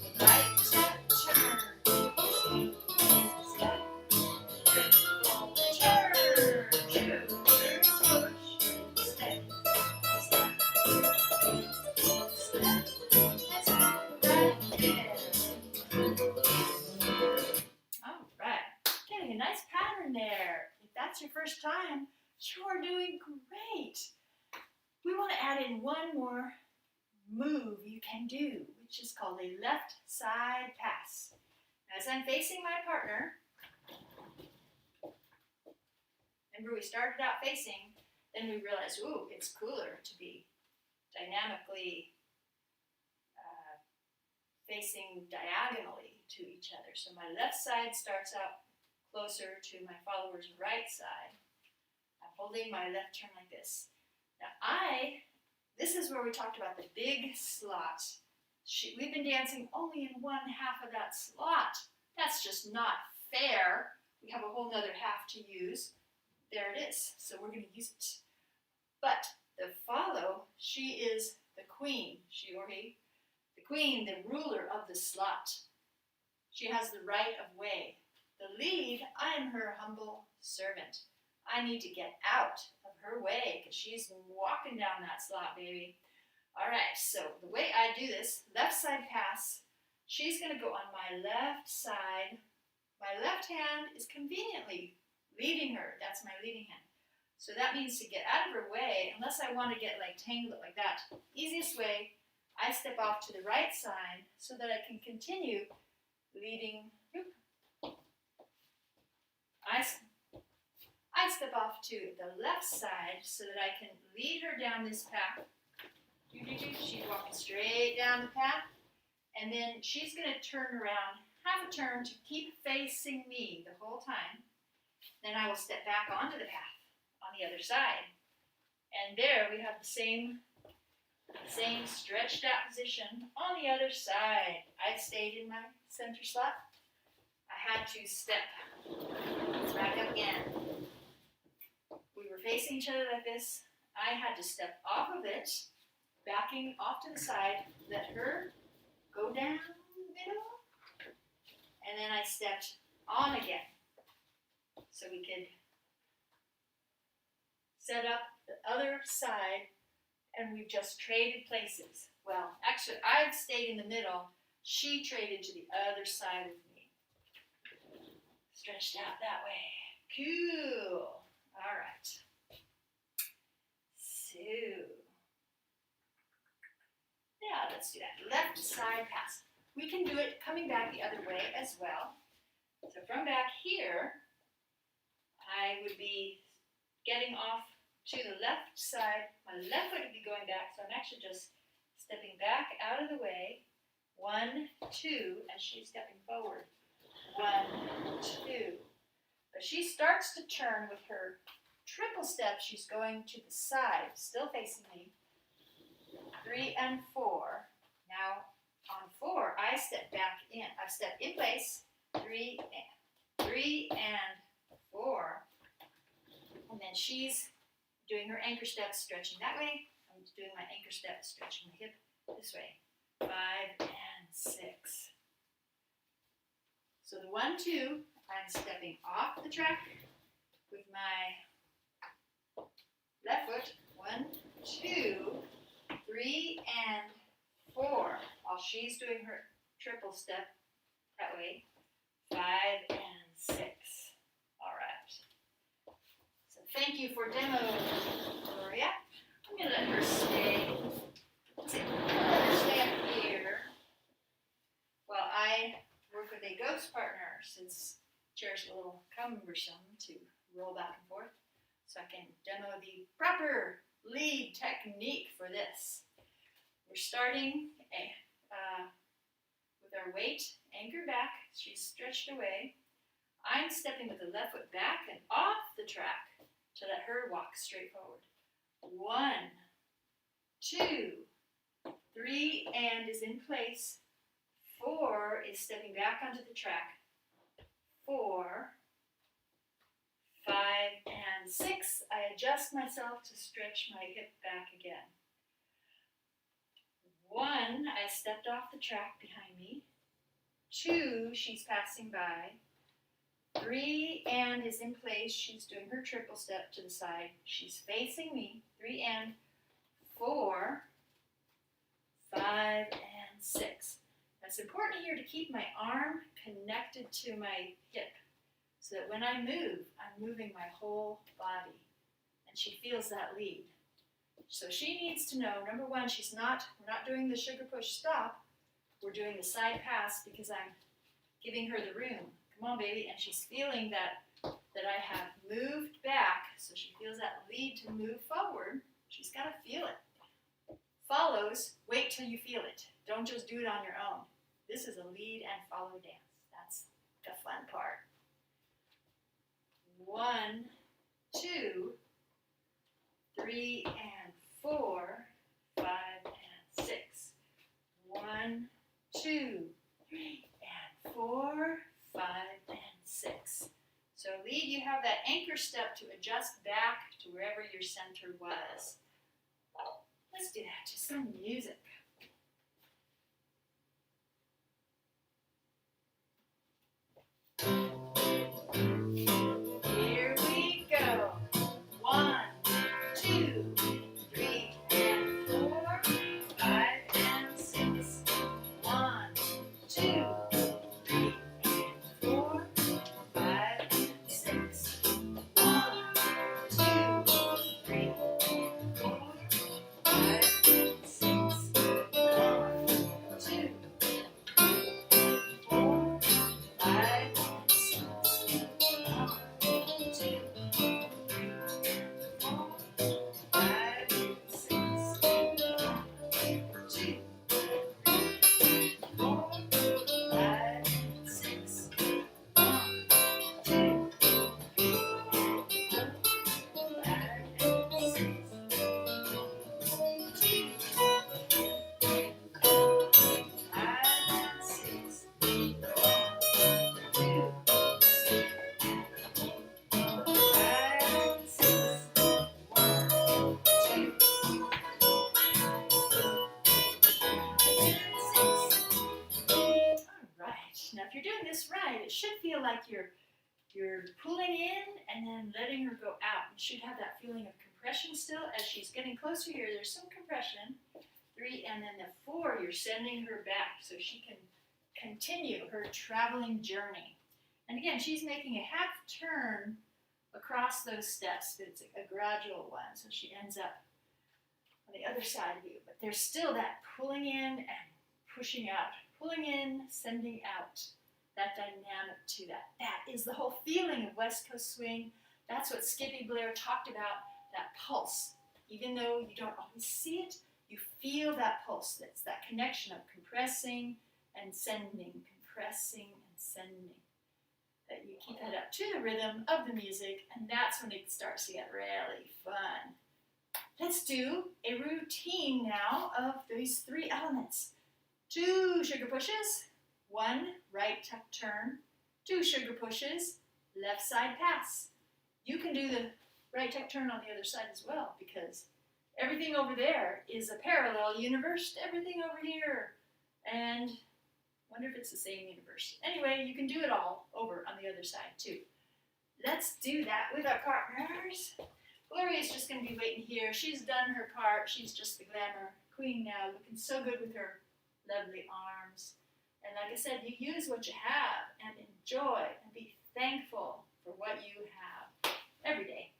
right tuck turn, step, turn, sugar push, step, step, step, right there. All right, getting a nice pattern there. If that's your first time, you are doing great. We want to add in one more move you can do, which is called a left side pass. As I'm facing my partner, remember we started out facing, then we realized, ooh, it's cooler to be dynamically facing diagonally to each other. So my left side starts out closer to my follower's right side. I'm holding my left turn like this. Now this is where we talked about the big slot. We've been dancing only in 1/2 of that slot. That's just not fair. We have a whole nother half to use. There it is. So we're going to use it. But the follow, she is the queen. She or he, the queen, the ruler of the slot. She has the right of way. The lead, I am her humble servant. I need to get out of her way because she's walking down that slot, baby. All right, so the way I do this, left side pass, she's going to go on my left side. My left hand is conveniently leading her. That's my leading hand. So that means to get out of her way, unless I want to get like tangled like that. Easiest way, I step off to the right side so that I can continue leading. I step off to the left side so that I can lead her down this path. She's walking straight down the path. And then she's going to turn around, half a turn to keep facing me the whole time. Then I will step back onto the path on the other side. And there we have the same stretched out position on the other side. I stayed in my center slot. I had to step back up again. We were facing each other like this. I had to step off of it, backing off to the side, let her go down the middle, and then I stepped on again. So we could set up the other side, and we've just traded places. Well, actually, I've stayed in the middle. She traded to the other side with me. Stretched out that way. Cool. All right. So, yeah, let's do that. Left side pass. We can do it coming back the other way as well. So from back here, I would be getting off to the left side. My left foot would be going back, so I'm actually just stepping back out of the way. 1, 2, and she's stepping forward. 1, 2. But she starts to turn with her triple step. She's going to the side, still facing me. 3 and 4. Now on 4, I step back in. I've stepped in place. 3 and 4. And then she's doing her anchor step, stretching that way. I'm doing my anchor step, stretching the hip this way. 5 and 6. So the 1, 2, I'm stepping off the track with my left foot. 1, 2, 3 and 4. While she's doing her triple step that way. 5 and 6. All right. So thank you for demo, Gloria. I'm going to let her stay. Let her stay up here while I work with a ghost partner, since chair's a little cumbersome to roll back and forth. So I can demo the proper lead technique for this. We're starting with our weight anchored back. She's stretched away. I'm stepping with the left foot back and off the track to let her walk straight forward. 1, 2, 3 and is in place. 4 is stepping back onto the track. 4, 5 and 6. I adjust myself to stretch my hip back again. 1, I stepped off the track behind me. 2, she's passing by. 3 and is in place. She's doing her triple step to the side. She's facing me. 3 and 4, 5 and 6. It's important here to keep my arm connected to my hip so that when I move, I'm moving my whole body. And she feels that lead. So she needs to know, number 1, we're not doing the sugar push stop. We're doing the side pass because I'm giving her the room. Come on, baby. And she's feeling that I have moved back. So she feels that lead to move forward. She's got to feel it. Follows, wait till you feel it. Don't just do it on your own. This is a lead and follow dance. That's the fun part. 1, 2, 3 and 4, 5 and 6. 1, 2, 3 and 4, 5 and 6. So lead, you have that anchor step to adjust back to wherever your center was. Let's do that to some music. Here we go. 1, 2, 3 and 4, 5 and 6. 1, 2, 3 and 4, 5 and 6. 1, 2, it should feel like you're pulling in and then letting her go out. You should have that feeling of compression still as she's getting closer here. There's some compression. 3, and then the 4, you're sending her back so she can continue her traveling journey. And again, she's making a half turn across those steps, but it's a gradual one, so she ends up on the other side of you. But there's still that pulling in and pushing out, pulling in, sending out, that dynamic to that. That is the whole feeling of West Coast swing. That's what Skippy Blair talked about, that pulse. Even though you don't always see it, you feel that pulse. That's that connection of compressing and sending, compressing and sending. That you keep that up to the rhythm of the music, and that's when it starts to get really fun. Let's do a routine now of these 3 elements. 2 sugar pushes, 1 right tuck turn, 2 sugar pushes, left side pass. You can do the right tuck turn on the other side as well, because everything over there is a parallel universe to everything over here. And I wonder if it's the same universe. Anyway, you can do it all over on the other side too. Let's do that with our partners. Gloria's just going to be waiting here. She's done her part. She's just the glamour queen now, looking so good with her lovely arms. And like I said, you use what you have and enjoy and be thankful for what you have every day,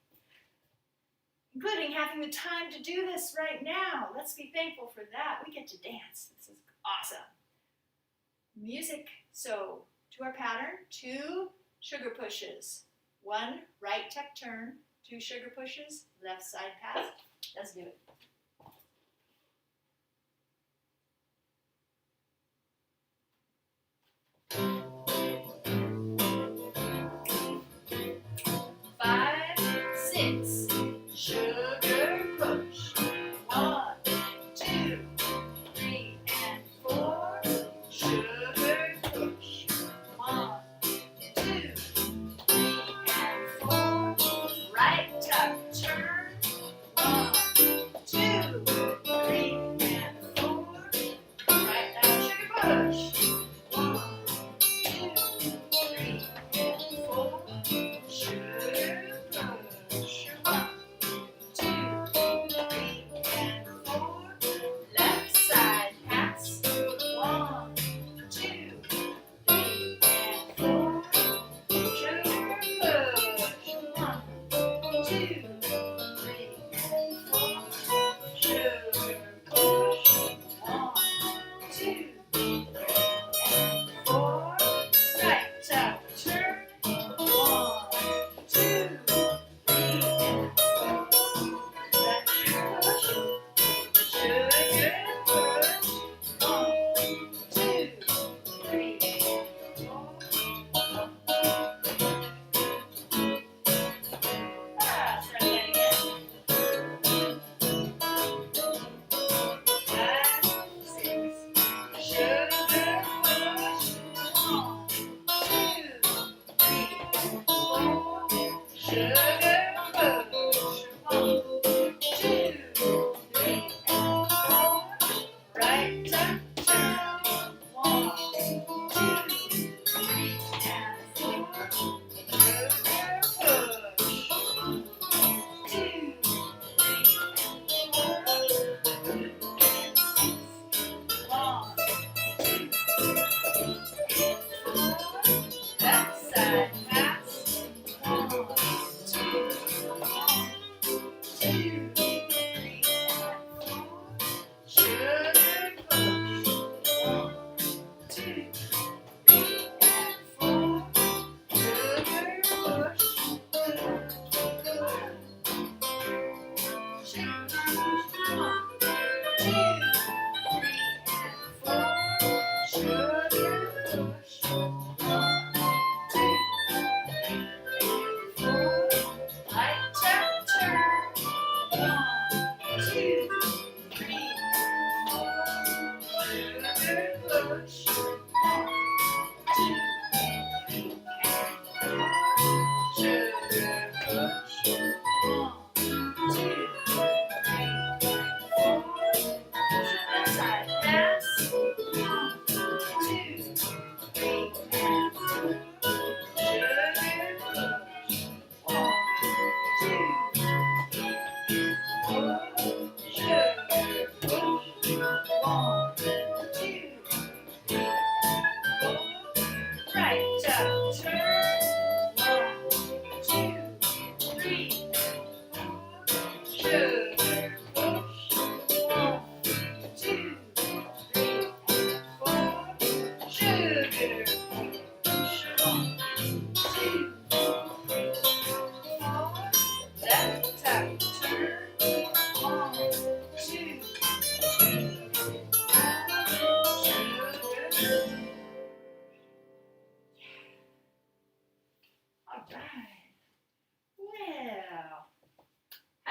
including having the time to do this right now. Let's be thankful for that. We get to dance. This is awesome. Music. So to our pattern, 2 sugar pushes, 1 right tuck turn, 2 sugar pushes, left side pass. Let's do it. Sugar push. 1, 2, 3, and 4. Sugar push. 1, 2, 3, and 4. Right tuck turn. 1, 2, 3, and 4. Right down sugar push. 1, 2, 3, and 4. Sugar push. 1, 2, 3, and 4. Left side pass. 1, 2, 3, and 4. Sugar push. 1, 2, 3, and 4. Sugar push. 1, 2, 3, and 4. Right tuck turn. 1, 2, 3, and 4. Left sugar push. Sugar push. 1, 2, 3, and 4. Start that again. 5, 6. Sugar push. 1, 2, 3, and 4. Sugar push. 1, 2, 3, and 4. Right tuck turn. 1, 2, 3, and 4. Sugar push. 1, 2, 3, and 4. 1, 2, 3, and 4. Left side pass. 1, 2,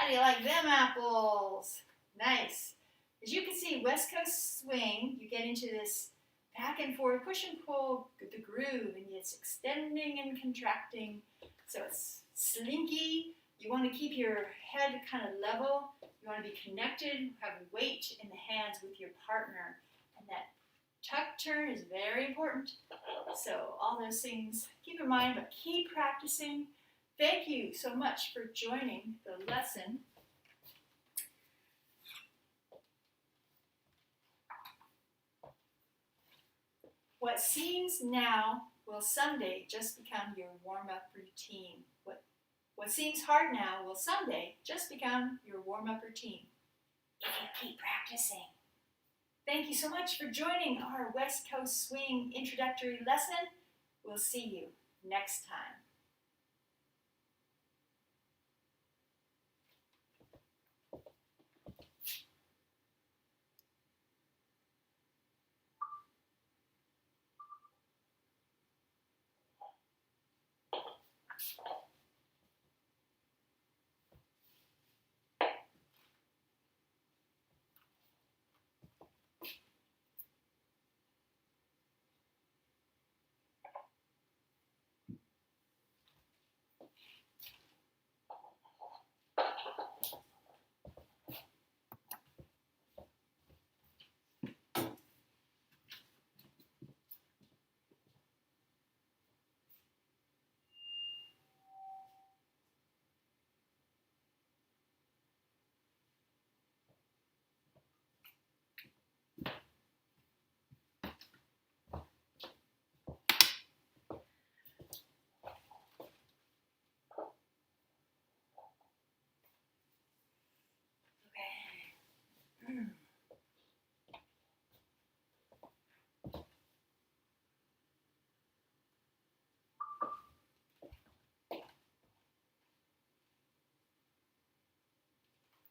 How do you like them apples? Nice. As you can see, West Coast swing, you get into this back and forth, push and pull, the groove, and it's extending and contracting. So it's slinky. You want to keep your head kind of level. You want to be connected, have weight in the hands with your partner. And that tuck turn is very important. So all those things, keep in mind, but keep practicing. Thank you so much for joining the lesson. What seems now will someday just become your warm-up routine. What seems hard now will someday just become your warm-up routine if you keep practicing. Thank you so much for joining our West Coast Swing introductory lesson. We'll see you next time.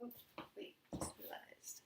Oops, wait, just realized.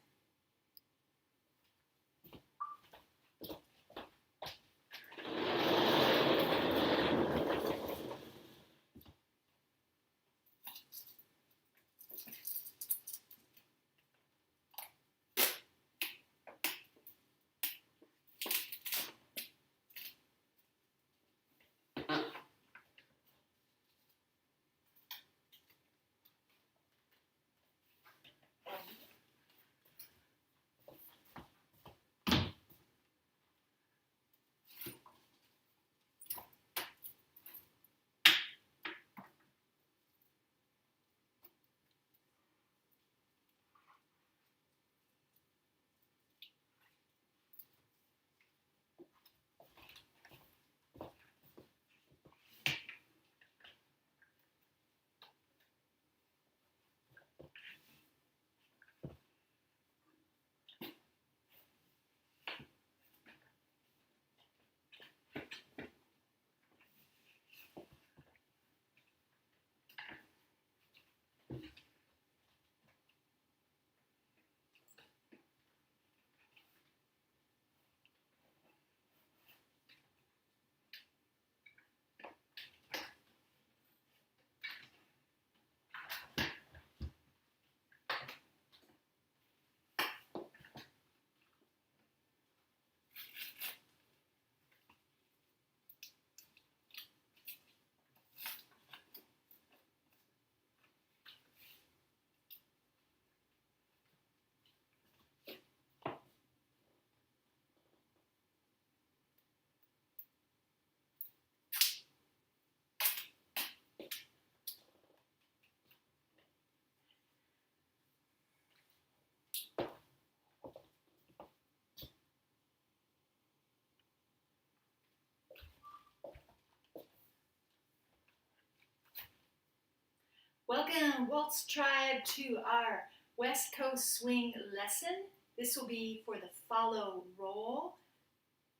Welcome, Waltz Tribe, to our West Coast Swing lesson. This will be for the follow roll.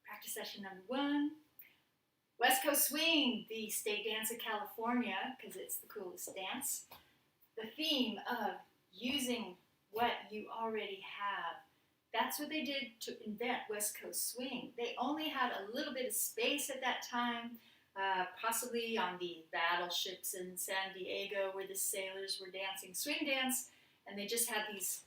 Practice session number 1. West Coast Swing, the state dance of California, because it's the coolest dance. The theme of using what you already have. That's what they did to invent West Coast Swing. They only had a little bit of space at that time, possibly on the battleships in San Diego where the sailors were dancing swing dance, and they just had these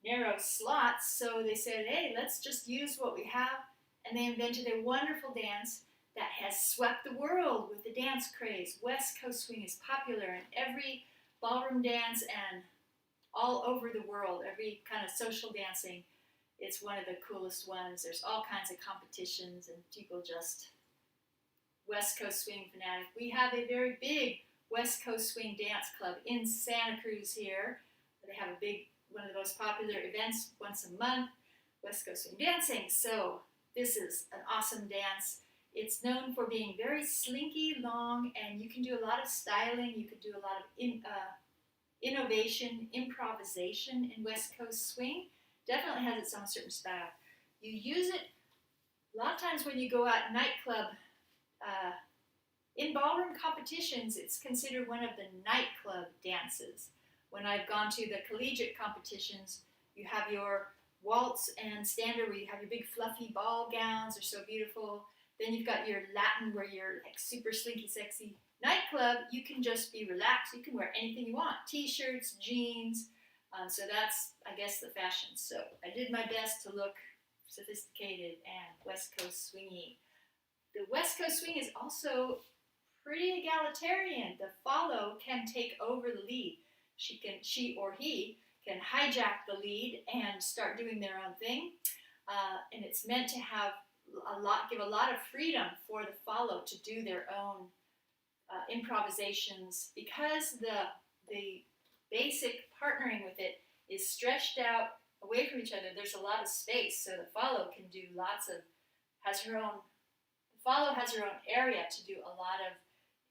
narrow slots, so they said, hey, let's just use what we have, and they invented a wonderful dance that has swept the world with the dance craze. West Coast swing is popular in every ballroom dance and all over the world, every kind of social dancing. It's one of the coolest ones. There's all kinds of competitions and people just West Coast swing fanatic. We have a very big West Coast swing dance club in Santa Cruz here. They have a big, one of the most popular events once a month, West Coast swing dancing. So this is an awesome dance. It's known for being very slinky, long, and you can do a lot of styling. You can do a lot of innovation, improvisation in West Coast swing. Definitely has its own certain style. You use it a lot of times when you go out nightclub. In ballroom competitions, it's considered one of the nightclub dances. When I've gone to the collegiate competitions, you have your waltz and standard where you have your big fluffy ball gowns, they're so beautiful. Then you've got your Latin where you're like super slinky sexy. Nightclub, you can just be relaxed. You can wear anything you want. T-shirts, jeans. So that's, I guess, the fashion. So I did my best to look sophisticated and West Coast swingy. The West Coast swing is also pretty egalitarian. The follow can take over the lead. She or he can hijack the lead and start doing their own thing. And it's meant to have give a lot of freedom for the follow to do their own improvisations, because the basic partnering with it is stretched out away from each other. There's a lot of space, so the follow can do follow has her own area to do a lot of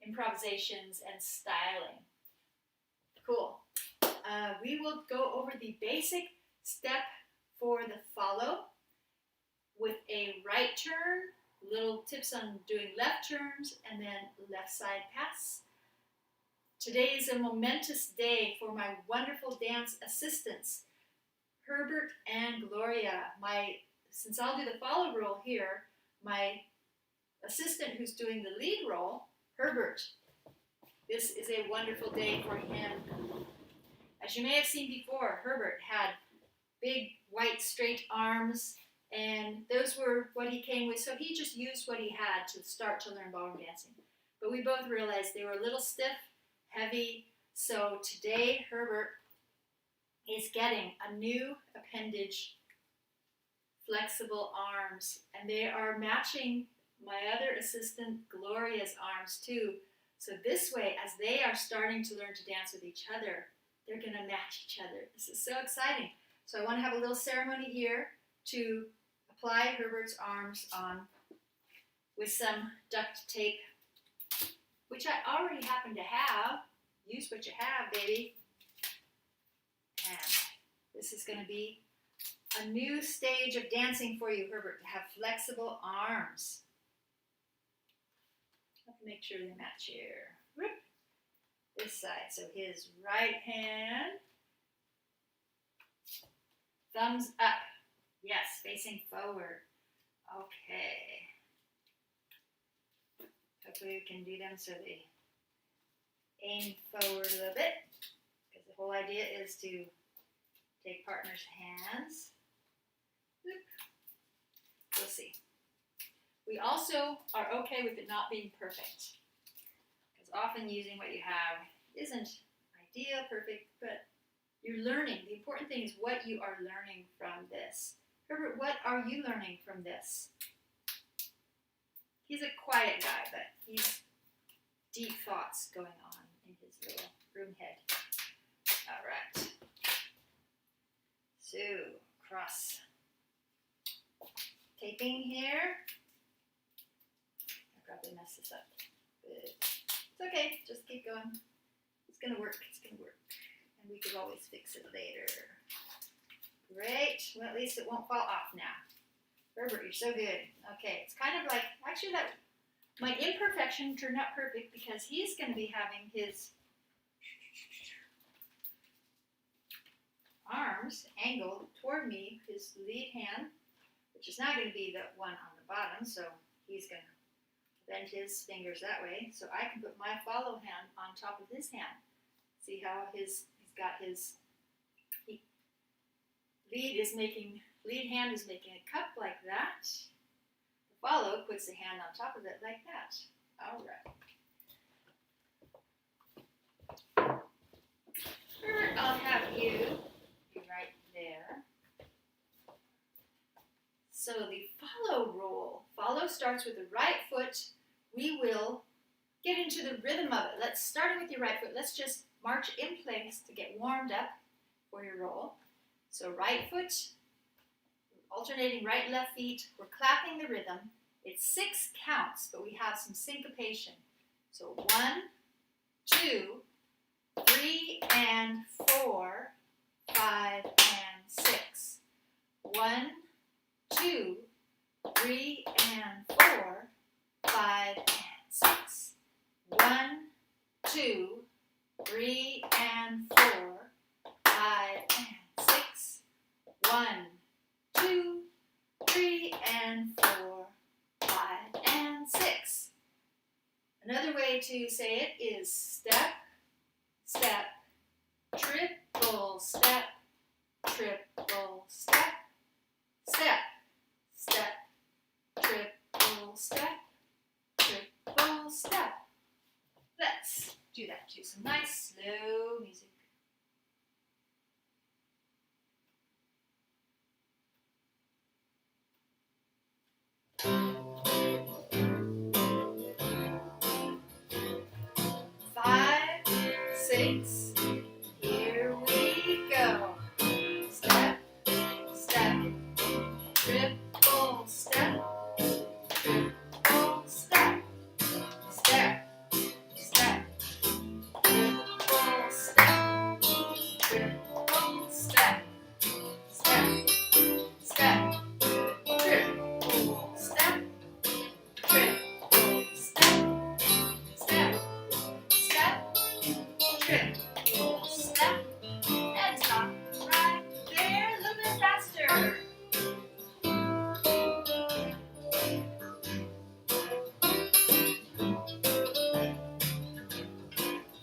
improvisations and styling. Cool. We will go over the basic step for the follow with a right turn, little tips on doing left turns, and then left side pass. Today is a momentous day for my wonderful dance assistants, Herbert and Gloria. Since I'll do the follow role here, my assistant who's doing the lead role, Herbert. This is a wonderful day for him. As you may have seen before, Herbert had big white straight arms, and those were what he came with, so he just used what he had to start to learn ballroom dancing. But we both realized they were a little stiff, heavy, so today Herbert is getting a new appendage, flexible arms, and they are matching my other assistant Gloria's arms too. So this way, as they are starting to learn to dance with each other, they're going to match each other. This is so exciting. So I want to have a little ceremony here to apply Herbert's arms on with some duct tape, which I already happen to have. Use what you have, baby. And this is going to be a new stage of dancing for you, Herbert, to have flexible arms. Let me make sure they match here. Whoop. This side, so his right hand, thumbs up. Yes, facing forward. Okay. Hopefully we can do them so they aim forward a little bit, because the whole idea is to take partners' hands. Whoop. We'll see. We also are okay with it not being perfect, because often using what you have isn't ideal, perfect, but you're learning. The important thing is what you are learning from this. Herbert, what are you learning from this? He's a quiet guy, but he's deep thoughts going on in his little room head. All right. So, cross taping here. I probably messed this up. But it's okay. Just keep going. It's going to work. It's going to work. And we could always fix it later. Great. Well, at least it won't fall off now. Herbert, you're so good. Okay, it's kind of like, actually that my imperfection turned out perfect, because he's going to be having his arms angled toward me, his lead hand, which is not going to be the one on the bottom, so he's going to, bend his fingers that way, so I can put my follow hand on top of his hand. See how he's got his lead hand is making a cup like that. The follow puts the hand on top of it like that. All right. Pervert, I'll have you be right there. So the follow roll. Follow starts with the right foot. We will get into the rhythm of it. Let's start with your right foot. Let's just march in place to get warmed up for your roll. So right foot, alternating right, left feet. We're clapping the rhythm. It's 6 counts, but we have some syncopation. So 1, 2, 3, and 4, 5, and 6. 1, 2, 3, and 4, 5, and 6. 1, 2, 3, and 4, 5, and 6. 1, 2, 3, and 4, 5, and 6. Another way to say it is step, step, triple step, triple step, step, step, triple step, triple step. Let's do that to some nice slow music. Five, 6, here we go. Step, step, triple step, triple step, step, step, triple step, triple step, step, step, triple step, triple step, step, step, triple step, and stop right there, a little bit faster.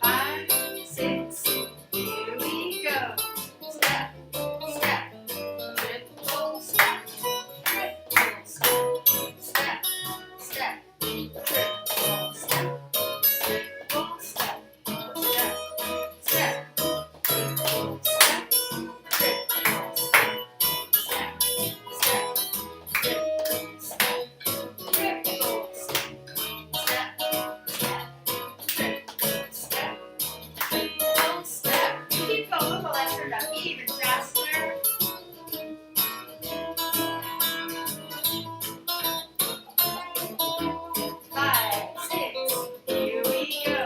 5, 6, here we go. Step, step, triple step, triple step, step, step, triple step, triple step, step, step, triple step, triple step, step, step, triple step, triple step, step, step, triple step, triple step. Keep going while I turn it up even faster. 5, 6, here we go.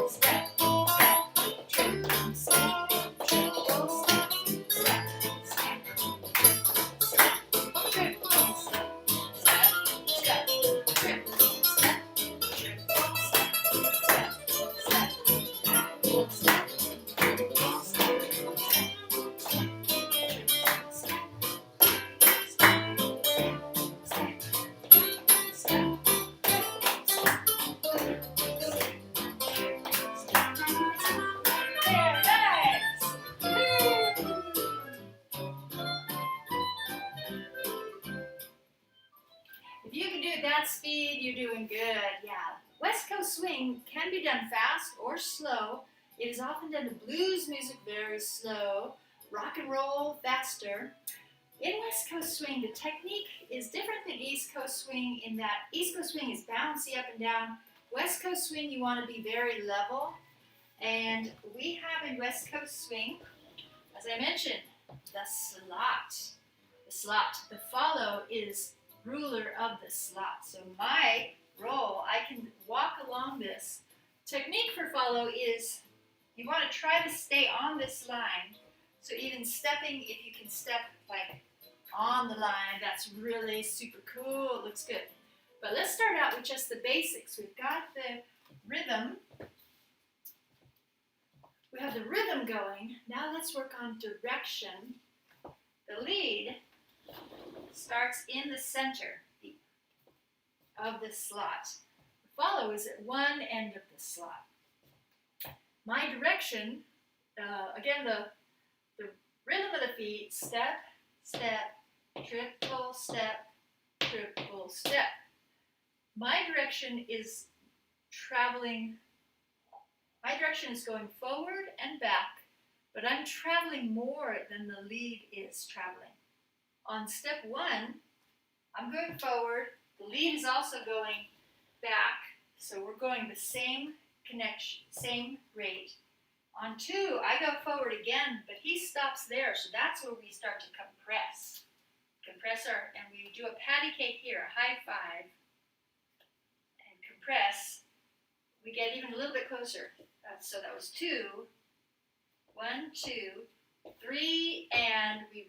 Step, step, triple step, triple step, step, step, triple step, triple step, step, step, triple step, triple step, step, step, triple step, triple step, There, nice! If you can do it that speed, you're doing good, yeah. West Coast swing can be done fast or slow. It is often done to blues music very slow, rock and roll faster. In West Coast swing, the technique is different than East Coast swing in that East Coast swing is bouncy up and down. West Coast swing, you want to be very level. And we have in West Coast swing, as I mentioned, the slot. The slot. The follow is ruler of the slot. So my roll, I can walk along this. Technique for follow is you want to try to stay on this line. So even stepping, if you can step like on the line, that's really super cool. It looks good. But let's start out with just the basics. We've got the rhythm. We have the rhythm going. Now let's work on direction. The lead starts in the center of the slot. follow is at one end of the slide. My direction, again, the rhythm of the feet, step, step, triple step, triple step. My direction is going forward and back, but I'm traveling more than the lead is traveling. On step one, I'm going forward, the lead is also going back, so we're going the same connection, same rate. On two, I go forward again, but he stops there, so that's where we start to compress. And we do a patty cake here, a high five, and compress. We get even a little bit closer. So that was 2, 1, 2, 3, and you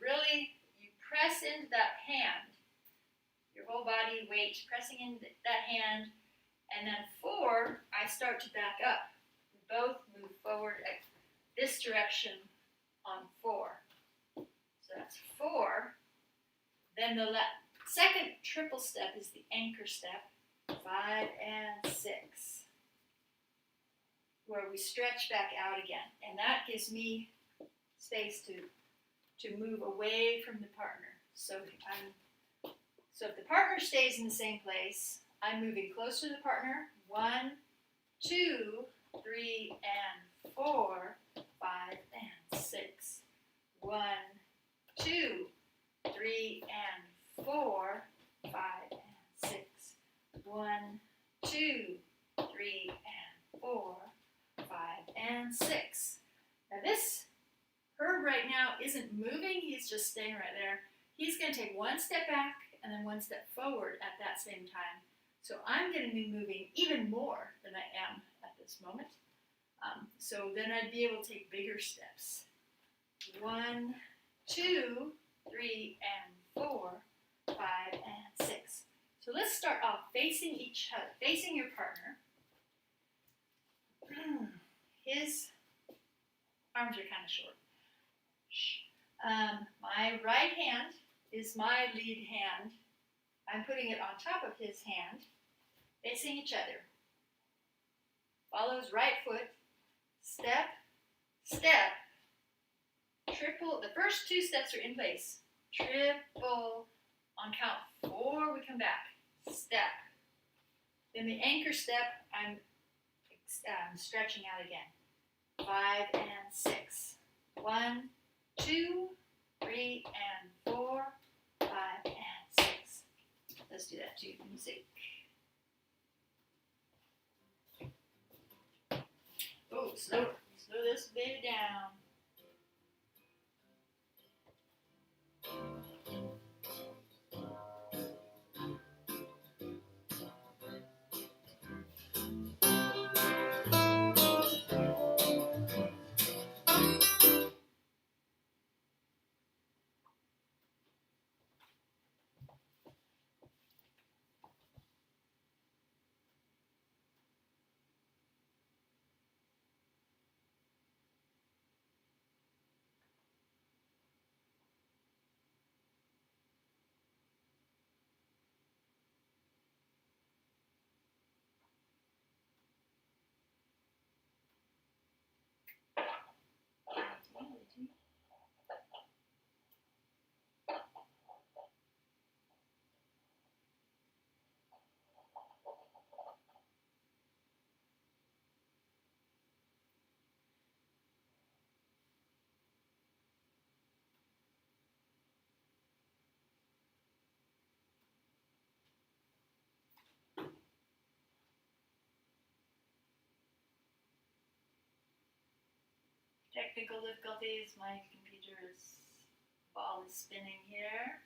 press into that hand. Your whole body weight pressing into that hand. And then 4, I start to back up. We both move forward at this direction on 4. So that's 4. Then the second triple step is the anchor step, 5 and 6, where we stretch back out again. And that gives me space to move away from the partner. So if the partner stays in the same place, I'm moving closer to the partner. 1, 2, 3, and 4, 5, and 6. 1, 2, 3, and 4, 5, and 6. 1, 2, 3, and 4, 5, and 6. Now this Herb right now isn't moving, he's just staying right there. He's going to take one step back and then one step forward at that same time. So I'm going to be moving even more than I am at this moment. So then I'd be able to take bigger steps. 1, 2, 3, and 4, 5, and 6. So let's start off facing each other, facing your partner. His arms are kind of short. My right hand is my lead hand. I'm putting it on top of his hand, facing each other. Follows right foot, step, step, triple. The first 2 steps are in place. Triple, on count 4, we come back, step. Then the anchor step, I'm stretching out again. 5 and 6. 1, 2, 3, and 4, 5, and 6. Let's do that to music. Oh, slower. Slow this baby down. Technical difficulties, my computer's ball is spinning here.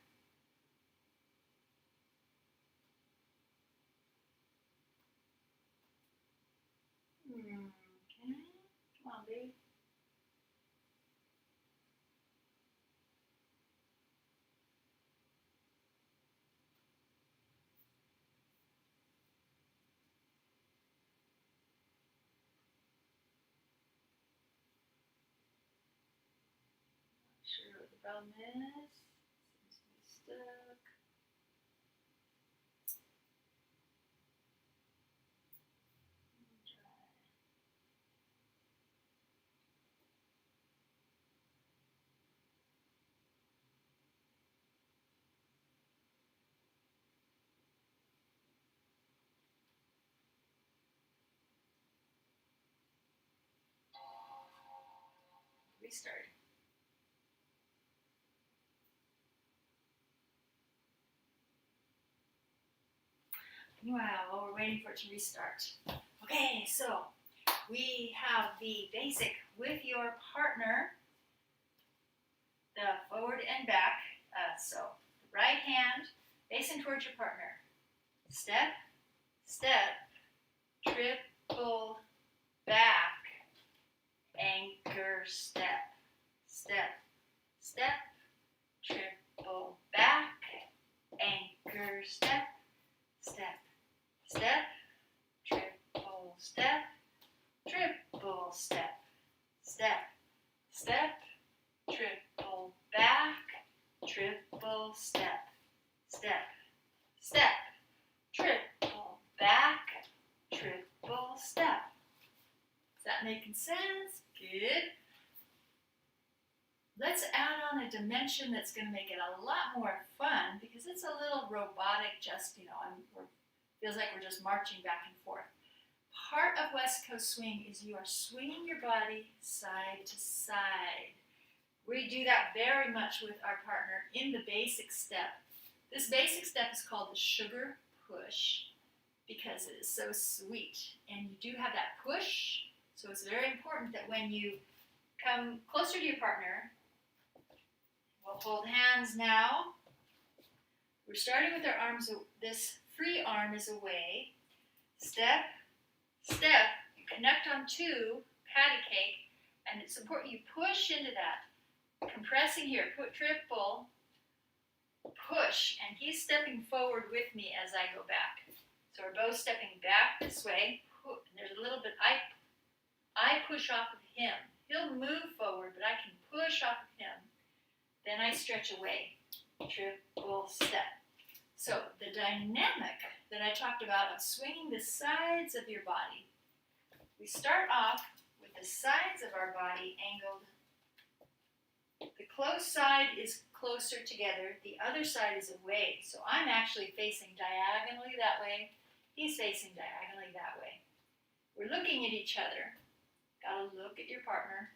Okay, come on, baby. Sure what the problem is. Seems to be stuck. restarting. Meanwhile, while we're waiting for it to restart. Okay, so we have the basic with your partner, the forward and back. So right hand facing towards your partner. Step, step, triple back, anchor step, step, step, triple back, anchor step, step, step, triple step, triple step, step, step, triple back, triple step, step, step, triple back, triple step. Is that making sense? Good. Let's add on a dimension that's going to make it a lot more fun because it's a little robotic, just, feels like we're just marching back and forth. Part of West Coast swing is you are swinging your body side to side. We do that very much with our partner in the basic step. This basic step is called the sugar push because it is so sweet. And you do have that push, so it's very important that when you come closer to your partner, we'll hold hands now. We're starting with our arms, this free arm is away. Step, step, you connect on two, patty cake, and it's important you push into that. Compressing here, put triple, push, and he's stepping forward with me as I go back. So we're both stepping back this way, and there's a little bit, I push off of him. He'll move forward, but I can push off of him. Then I stretch away, triple step. So the dynamic that I talked about of swinging the sides of your body, we start off with the sides of our body angled. The close side is closer together, the other side is away. So I'm actually facing diagonally that way, he's facing diagonally that way. We're looking at each other, gotta look at your partner,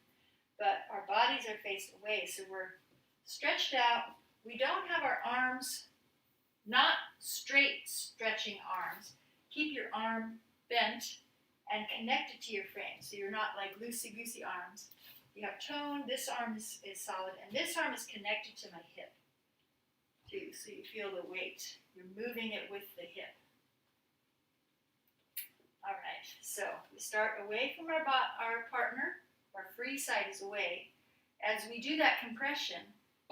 but our bodies are faced away, so we're stretched out. We don't have our arms, not straight stretching arms. Keep your arm bent and connected to your frame, so you're not like loosey-goosey arms. You have tone, this arm is solid, and this arm is connected to my hip, too, so you feel the weight. You're moving it with the hip. All right, so we start away from our partner, our free side is away. As we do that compression,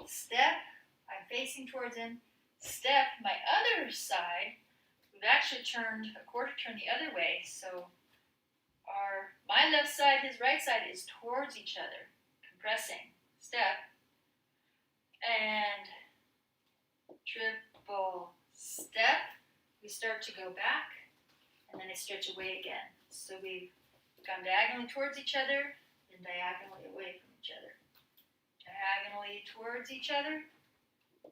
step, I'm facing towards him, step, my other side, we've actually turned a quarter turn the other way, so my left side, his right side is towards each other, compressing, step, and triple step. We start to go back, and then I stretch away again. So we've gone diagonally towards each other, then diagonally away from each other. Diagonally towards each other,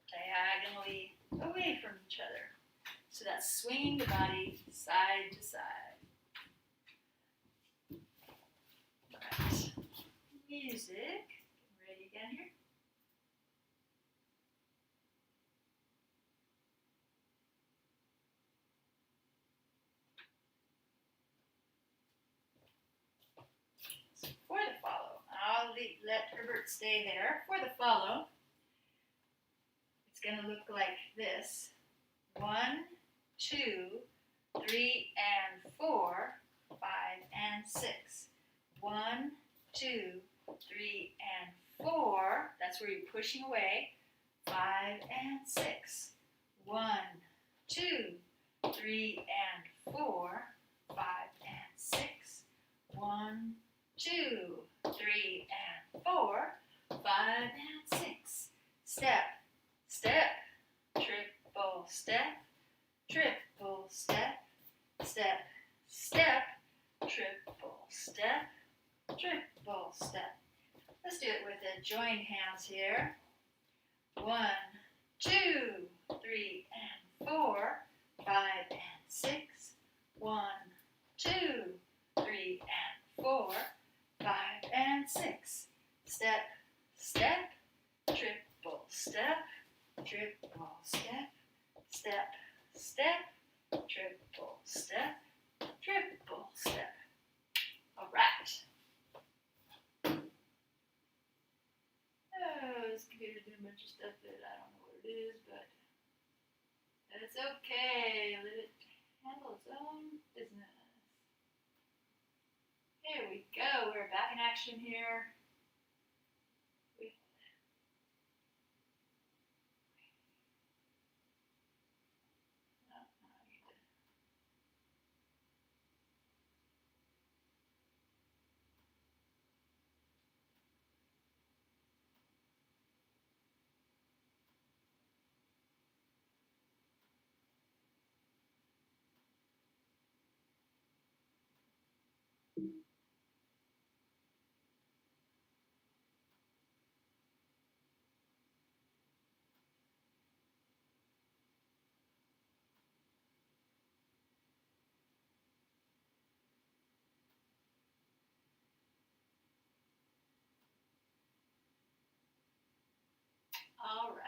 diagonally away from each other. So that's swinging the body side to side. Right. Music. Ready again here? So for the follow, I'll let Pervert stay there. For the follow, it's going to look like this. 1, 2, 3, and 4, 5, and 6. 1, 2, 3, and 4. That's where you're pushing away. 5 and 6. 1, 2, 3, and 4. 5 and 6. 1, 2, 3, and 4. 5 and 6. Step, step, triple step, triple step, step, step, triple step, triple step. Let's do it with the joined hands here. 1, 2, 3, and 4, 5 and 6. 1, 2, 3, and 4, 5 and 6. step, step, triple step, triple step, step, step, triple step, triple step. All right. Oh, this computer's doing a bunch of stuff that I don't know what it is, but it's okay. Let it handle its own business. Here we go. We're back in action here. All right.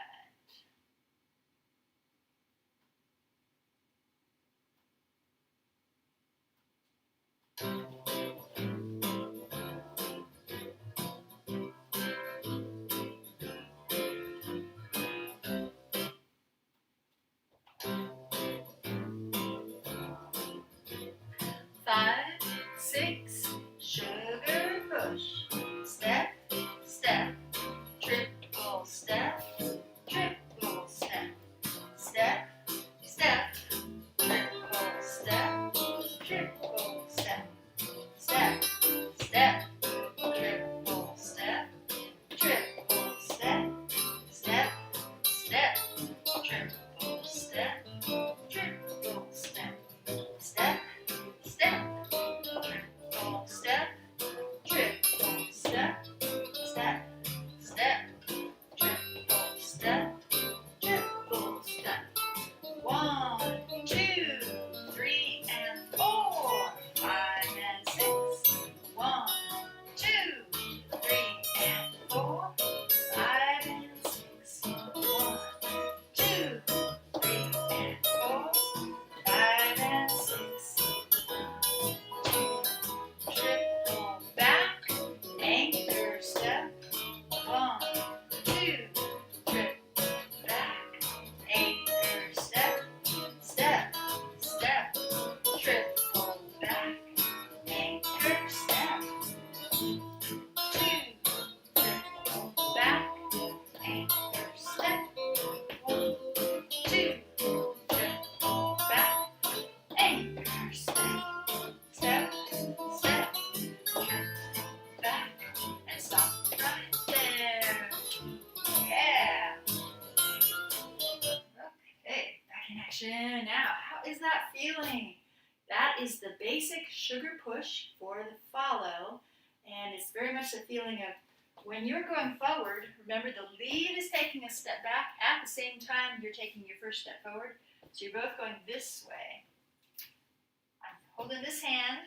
Five, six, sugar push. Step, step, triple step, triple step, step, step, triple step, triple step, step, step, triple step, triple step, step, step, triple step, triple step, step, step, triple step, triple step, step, step, triple step, triple step. 1, 2, 3, and 4, 5 and 6. 1, 2, 3, and 4, 5 and 6. 1, 2, 3, and 4, 5 and 6. 2, triple back, anchor step. 1, 2, triple back, anchor step. Step, step, triple back, anchor step. 2, triple back, anchor step. 1, 2, triple back, anchor step. Step, step, triple back, and stop right there. Yeah. Okay, back in action now. How is that feeling? That is the basic sugar push for the follow, and it's very much the feeling of when you're going forward, remember the lead is taking a step back at the same time you're taking your first step forward, so you're both going this way. I'm holding this hand,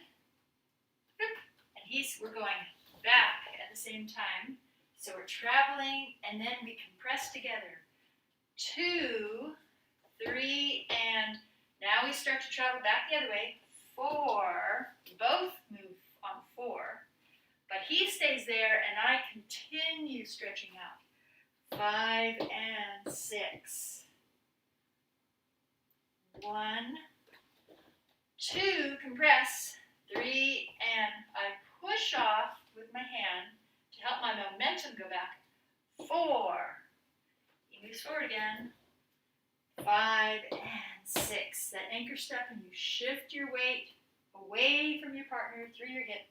and we're going back at the same time, so we're traveling, and then we compress together. 2, 3, and now we start to travel back the other way. 4, both move on 4, but he stays there and I continue stretching out. 5 and 6. 1, 2, compress. 3, and I push off with my hand to help my momentum go back. 4, he moves forward again. 5 and 6. That anchor step, and you shift your weight away from your partner through your hip.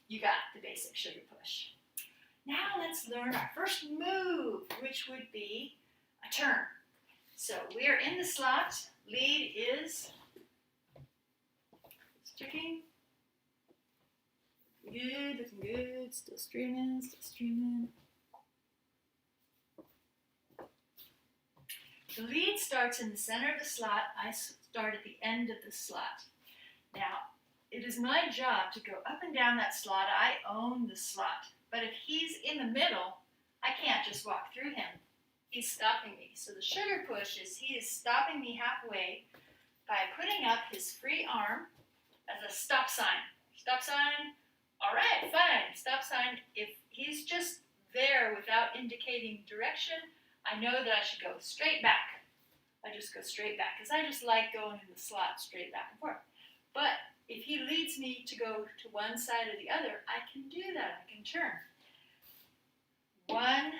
You got the basic sugar push. Now let's learn our first move, which would be a turn. So we are in the slot. Lead is sticking. Good, looking good. Still streaming, still streaming. The lead starts in the center of the slot. I start at the end of the slot. Now, it is my job to go up and down that slot. I own the slot. But if he's in the middle, I can't just walk through him. He's stopping me. So the sugar push is he is stopping me halfway by putting up his free arm as a stop sign. Stop sign. All right, fine. Stop sign. If he's just there without indicating direction, I know that I should go straight back. I just go straight back because I just like going in the slot straight back and forth. But if he leads me to go to one side or the other, I can do that. I can turn. 1,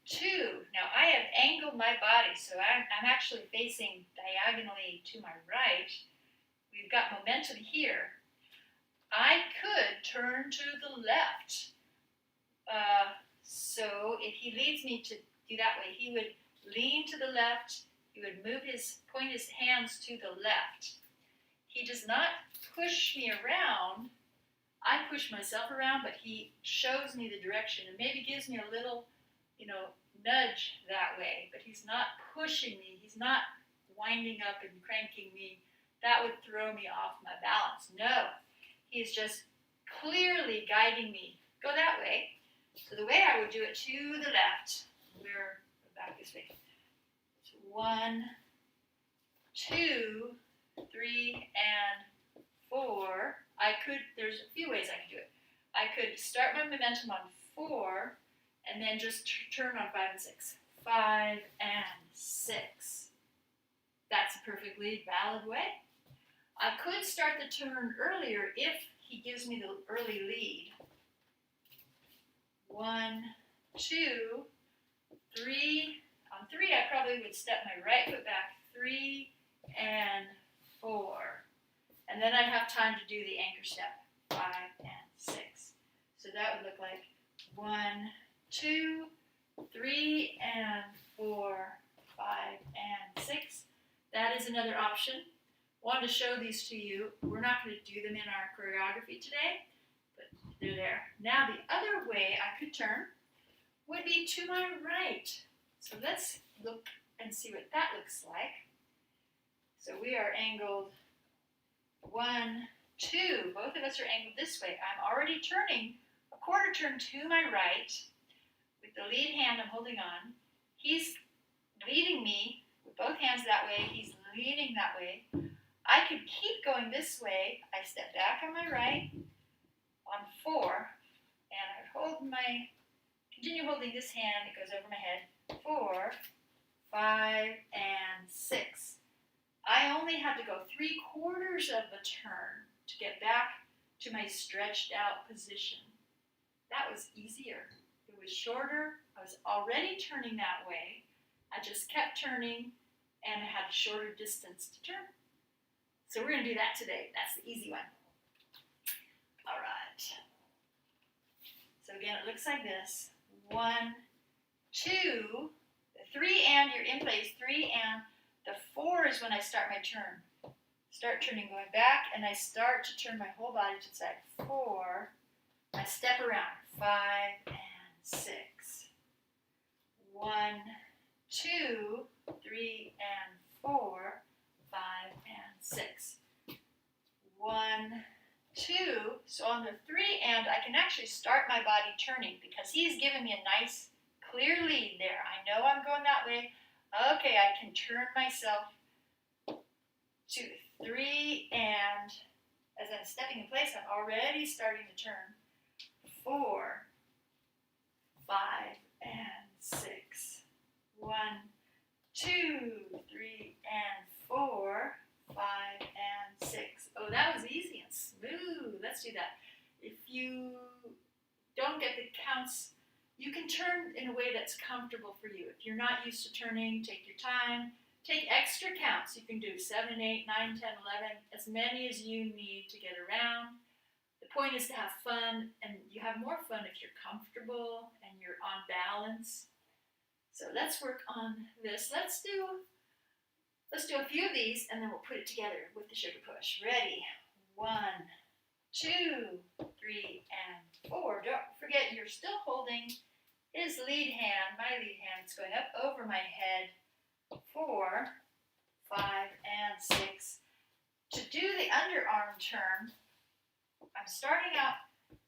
2. Now I have angled my body, so I'm actually facing diagonally to my right. We've got momentum here. I could turn to the left. So if he leads me to do that way, he would lean to the left. He would point his hands to the left. He does not push me around. I push myself around, but he shows me the direction and maybe gives me a little, nudge that way. But he's not pushing me. He's not winding up and cranking me. That would throw me off my balance. No, he's just clearly guiding me. Go that way. So the way I would do it to the left, we're back this way. So 1, 2, 3, and 4. There's a few ways I could do it. I could start my momentum on 4 and then just turn on 5 and 6. 5 and 6. That's a perfectly valid way. I could start the turn earlier if he gives me the early lead. 1, 2, 3. On 3, I probably would step my right foot back. 3 and 4. And then I'd have time to do the anchor step. 5 and 6. So that would look like 1, 2, 3 and 4, 5 and 6. That is another option. Wanted to show these to you. We're not going to do them in our choreography today, but they're there. Now the other way I could turn would be to my right. So let's look and see what that looks like. So we are angled 1, 2. Both of us are angled this way. I'm already turning a quarter turn to my right with the lead hand I'm holding on. He's leading me with both hands that way. He's leaning that way. I could keep going this way. I step back on my right on 4, and I continue holding this hand. It goes over my head. 4, 5, and 6. I only had to go 3/4 of a turn to get back to my stretched out position. That was easier. It was shorter. I was already turning that way. I just kept turning and I had a shorter distance to turn. So we're going to do that today. That's the easy one. All right. So again, it looks like this. 1, 2, the 3 and you're in place. 3 and the 4 is when I start my turn. Start turning, going back, and I start to turn my whole body to the side. 4. I step around. 5 and 6. 1, 2, 3 and 4. 5 and 6. 1, 2. So on the 3 and I can actually start my body turning because he's giving me a nice clear lead there. I know I'm going that way. Okay, I can turn myself to 3 and as I'm stepping in place, I'm already starting to turn. 4, 5 and 6. 1, 2, 3 and 4, 5 and 6. Oh, that was easy and smooth. Let's do that. If you don't get the counts, you can turn in a way that's comfortable for you. If you're not used to turning, take your time. Take extra counts. You can do 7, 8, 9, 10, 11, as many as you need to get around. The point is to have fun, and you have more fun if you're comfortable and you're on balance. So let's work on this. Let's do a few of these, and then we'll put it together with the sugar push. Ready? 1, 2, 3, and 4. Don't forget, you're still holding his lead hand, my lead hand. It's going up over my head. 4, 5, and 6. To do the underarm turn, I'm starting out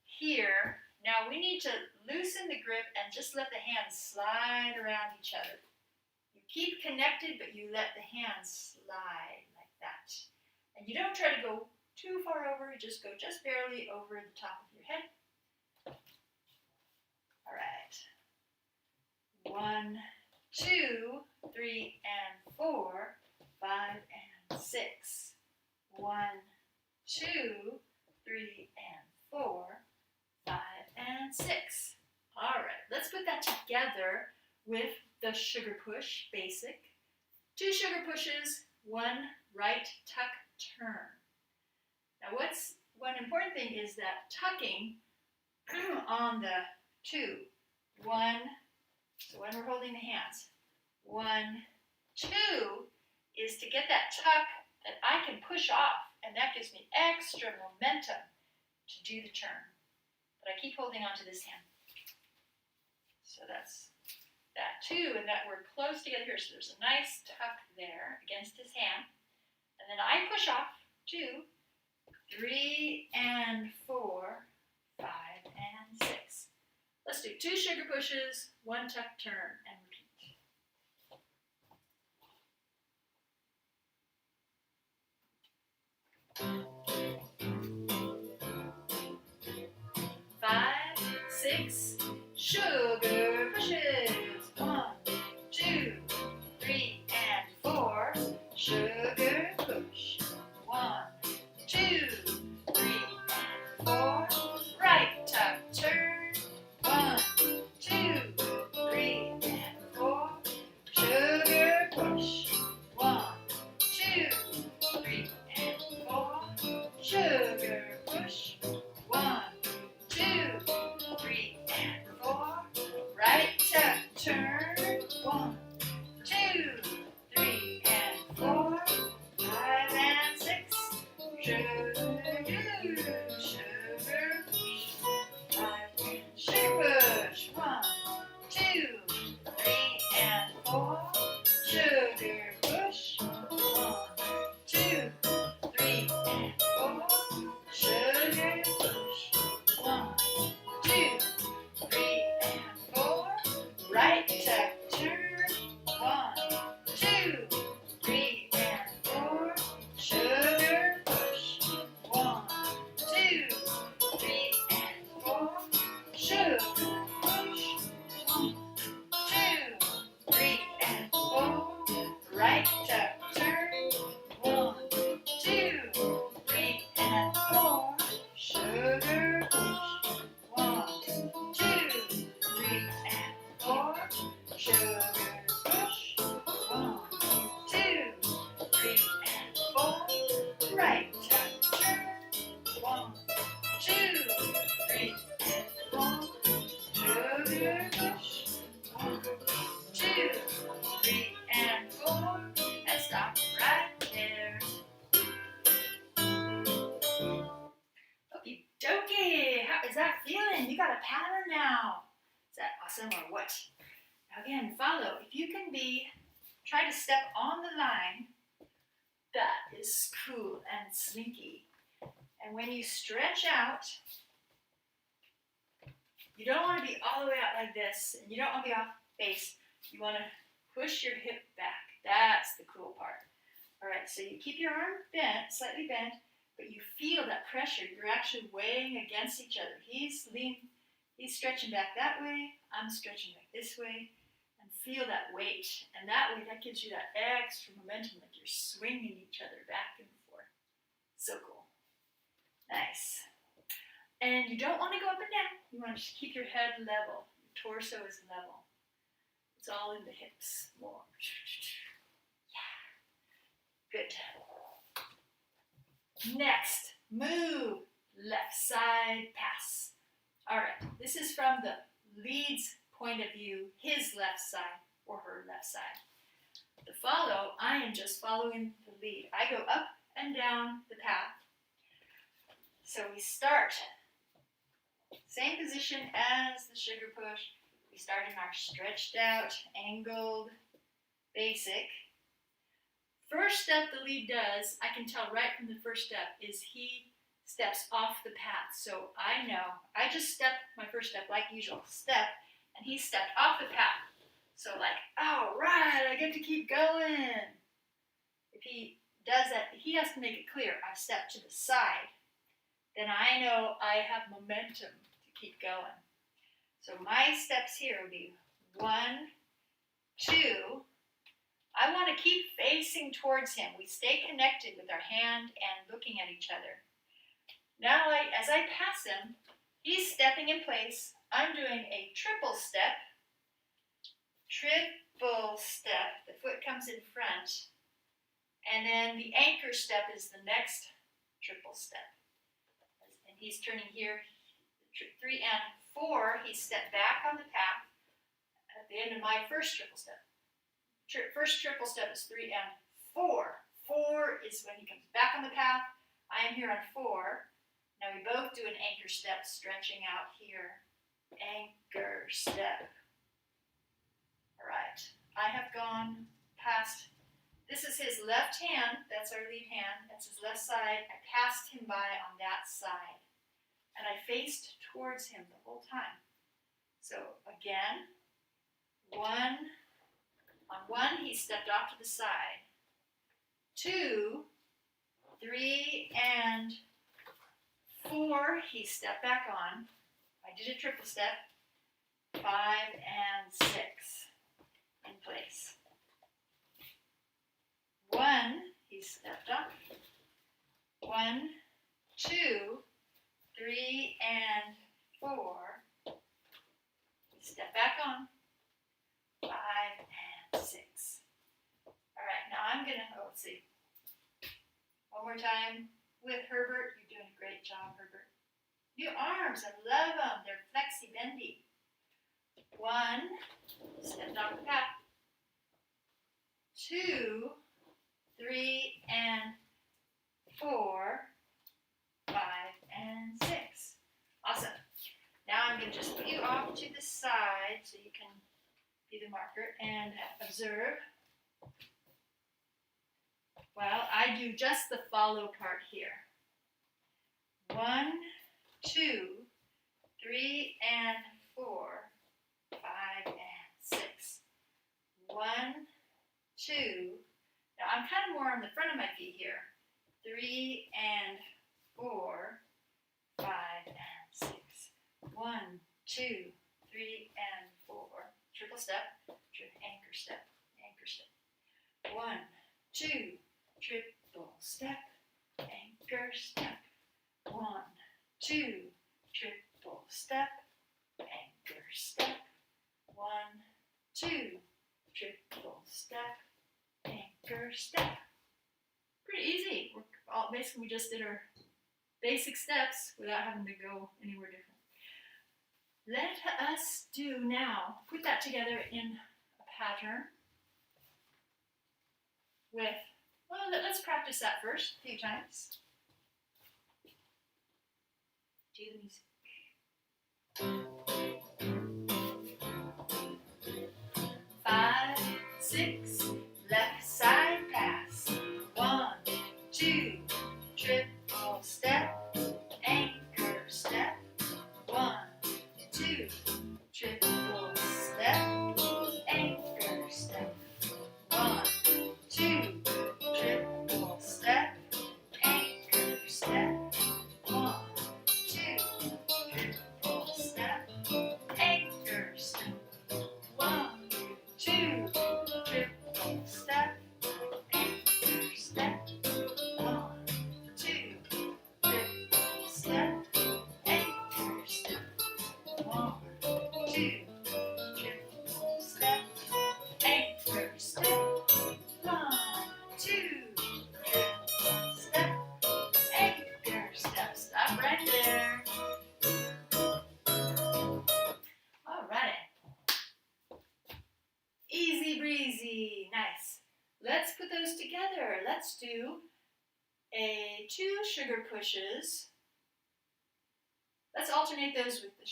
here Now we need to loosen the grip and just let the hands slide around each other. You keep connected, but you let the hands slide like that. And you don't try to go too far over, you just go just barely over the top of your head. All right. 1, 2, 3, and 4, 5, and 6. 1, 2, 3, and 4, 5, and 6. All right, let's put that together with the sugar push, basic. 2 sugar pushes, 1 right tuck turn. Now one important thing is that tucking on the 2, 1, so when we're holding the hands, 1, 2 is to get that tuck that I can push off, and that gives me extra momentum to do the turn. But I keep holding on to this hand. So that's that 2, and that we're close together here. So there's a nice tuck there against his hand. And then I push off 2, 3, and 4, 5, and 6. Let's do 2 sugar pushes, 1 tuck turn, and repeat. 5, 6, sugar pushes. 1, 2, 3, and 4, sugar push. 1, 2, 3, and 4, right tuck turn. 1, 2, 3, and 4, sugar push. 1, 2, 3, and 4, sugar push. 1, 2, 3, and 4, right tuck turn. 1, 2, 3, and 4, 5, and 6, sugar, sugar push. 5 and sugar push. 1, 2, 3, and 4, sugar push. 1, 2, 3, and 4, sugar push. 1, 2, 3, and 4, right tuck turn. 1, 2, 3, and 4, sugar push. 1, 2, 3, and 4, sugar push. 1, 2, 3, and 4, right tuck turn. 1, 2, 3, and 4, sugar push. 1, 2, 3, and 4, sugar push. 1, 2, 3, and 4, right tuck turn. 1, 2, 3, and 4, sugar push. 1, 2, 3, and 4, and stop right there. Okie dokie, how is that feeling? You got a pattern now. Is that awesome or what? Now again, follow. If you can try to step on the line, that is cool and slinky. And when you stretch out, you don't want to be all the way out like this, and you don't want to be off face. You want to push your hip back. That's the cool part. All right, so you keep your arm bent, slightly bent, but you feel that pressure. You're actually weighing against each other. He's stretching back that way, I'm stretching back this way, and feel that weight. And that way, that gives you that extra momentum, like you're swinging each other back and forth. So cool. Nice. And you don't want to go up and down. You want to just keep your head level. Your torso is level. It's all in the hips. More. Yeah. Good. Next, move. Left side pass. All right. This is from the lead's point of view, his left side or her left side. The follow, I am just following the lead. I go up and down the path. So we start, same position as the sugar push. We start in our stretched out, angled, basic. First step the lead does, I can tell right from the first step, is he steps off the path. So I know, I just stepped my first step like usual, step, and he stepped off the path. So like, all right, I get to keep going. If he does that, he has to make it clear, I stepped to the side. Then I know I have momentum to keep going. So my steps here would be 1, 2. I want to keep facing towards him. We stay connected with our hand and looking at each other. Now, as I pass him, he's stepping in place. I'm doing a triple step. Triple step. The foot comes in front. And then the anchor step is the next triple step. And he's turning here. 3 and 4, he stepped back on the path at the end of my first triple step. First triple step is 3 and 4. 4 is when he comes back on the path. I am here on 4. Now we both do an anchor step, stretching out here. Anchor step. All right. I have gone past. This is his left hand. That's our lead hand. That's his left side. I passed him by on that side. And I faced towards him the whole time. So again, 1. On 1, he stepped off to the side. 2, 3, and 4, he stepped back on. I did a triple step. 5 and 6 in place. 1, he stepped up. 1, 2, 3, and 4. Step back on. 5 and 6. All right, now I'm gonna, let's see. One more time with Herbert. You're doing a great job, Herbert. New arms, I love them. They're flexy, bendy. 1, stepped off the path. 2, 3, and 4, 5, and 6. Awesome. Now I'm going to just put you off to the side so you can be the marker and observe. Well, I do just the follow part here. 1, 2, 3, and 4, 5, and 6. 1, 2. Now I'm kind of more on the front of my feet here. 3 and 4, 5 and 6. 1, 2, 3, and 4. Triple step, anchor step, anchor step. 1, 2, triple step, anchor step. 1, 2, triple step, anchor step. 1, 2, triple step, anchor step. Pretty easy. Basically, we just did our basic steps without having to go anywhere different. Let us do now, put that together in a pattern with, well, let's practice that first a few times. Do the music. 5, 6, left side pass. 1, 2, triple step, anchor step. 1, 2, triple step, anchor step. 1, 2, triple step, anchor step. 1, 2, triple step, anchor step. 1, 2, triple step, anchor step. 1, 2, triple step, anchor step. 1, 2, triple step, anchor step. 1, 2, triple step, anchor step. Stop right there. Alrighty. Easy breezy. Nice. Let's put those together. Let's do 2 sugar pushes. Let's alternate those with the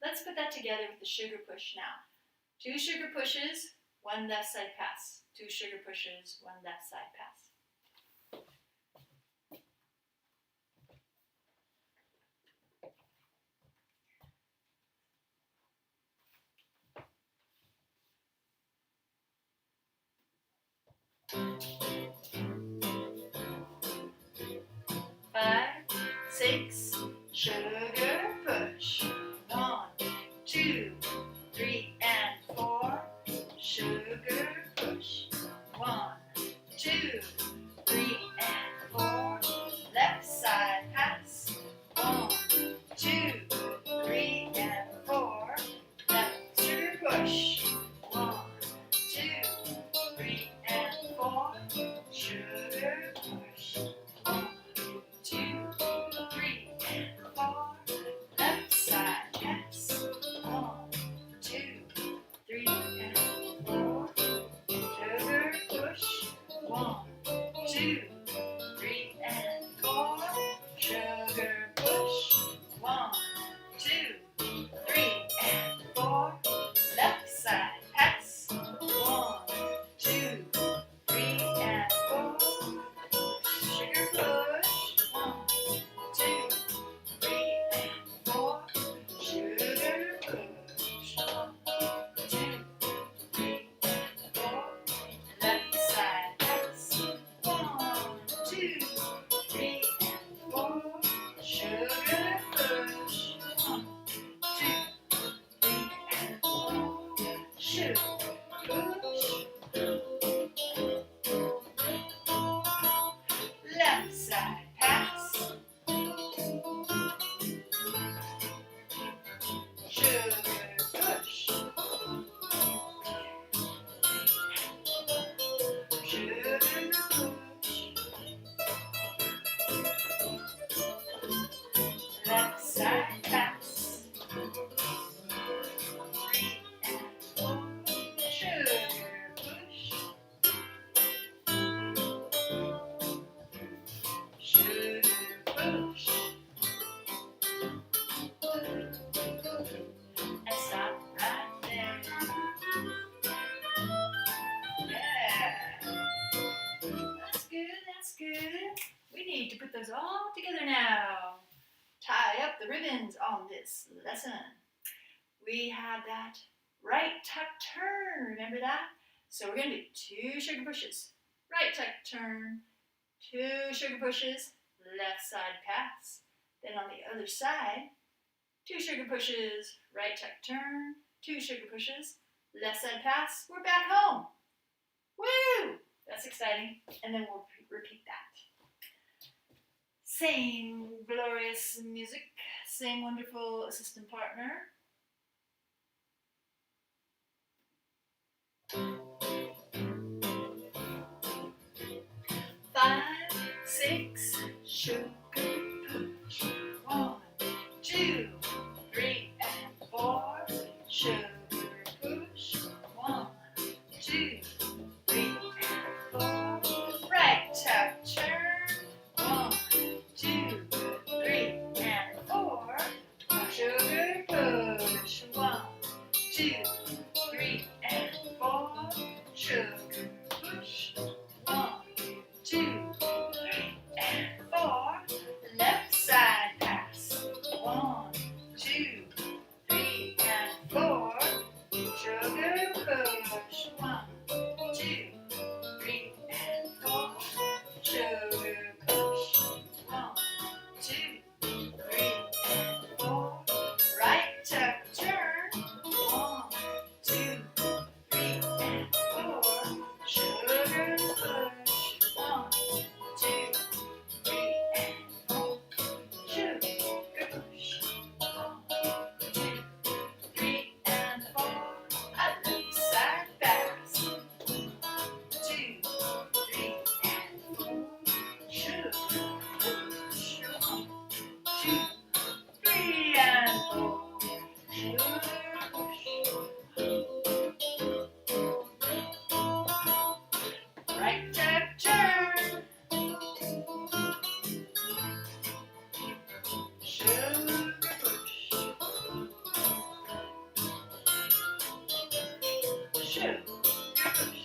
let's put that together with the sugar push now. 2 sugar pushes, 1 left side pass. 2 sugar pushes, 1 left side pass. push. 1, 2, 3, and 4. Sugar push. 1, 2, 3, and 4. Left side pass. 1, 2, 3, and 4. Sugar push. 1, 2, 3, and 4. Sugar push. 1, 2, 3, and 4. Left side pass. 1, 2, 3, and 4. Sugar push. 1, 2, 3, and 4. Sugar push. 1, 2, 3, and 4. Left side pass. 1, 2, 3, and 4. Sugar push. 1, 2, 3, and 4. Sugar push. Left side pass. Sugar push. Sugar push. Left side pass. 3 and 4. Sugar push. Sugar push. And stop right there. Yeah. That's good, that's good. We need to put those all together now. Tie up the ribbons on this lesson. We had that right tuck turn, remember that? So we're going to do 2 sugar pushes. Right tuck turn, 2 sugar pushes, left side pass. Then on the other side, 2 sugar pushes, right tuck turn, 2 sugar pushes, left side pass. We're back home. Woo! That's exciting. And then we'll repeat that. Same glorious music, same wonderful assistant partner. Five, 6, sugar push. 1, 2, 3, and 4. Sugar push. 1, 2, 3, and 4. Right tuck turn. 1, 2, 3, and 4. Sugar push. 1, 2, 3, and 4. Sugar push. 1, 2, 3, and 4. Left side pass. 1, 2, 3, and 4. Sugar push. 1, 2, 3, and 4. Sugar push. 1, 2, 3, and 4. Right tuck turn. 1, 2, 3, and 4. Sugar push. 1, 2, 3, and 4. Sugar push. 1, 2, 3, and 4. A left side pass. 1, 2, 3, and 4. Sugar push. 1, 2, 3, and 4. Sugar push. Right tuck turn. Sugar push. Sugar push.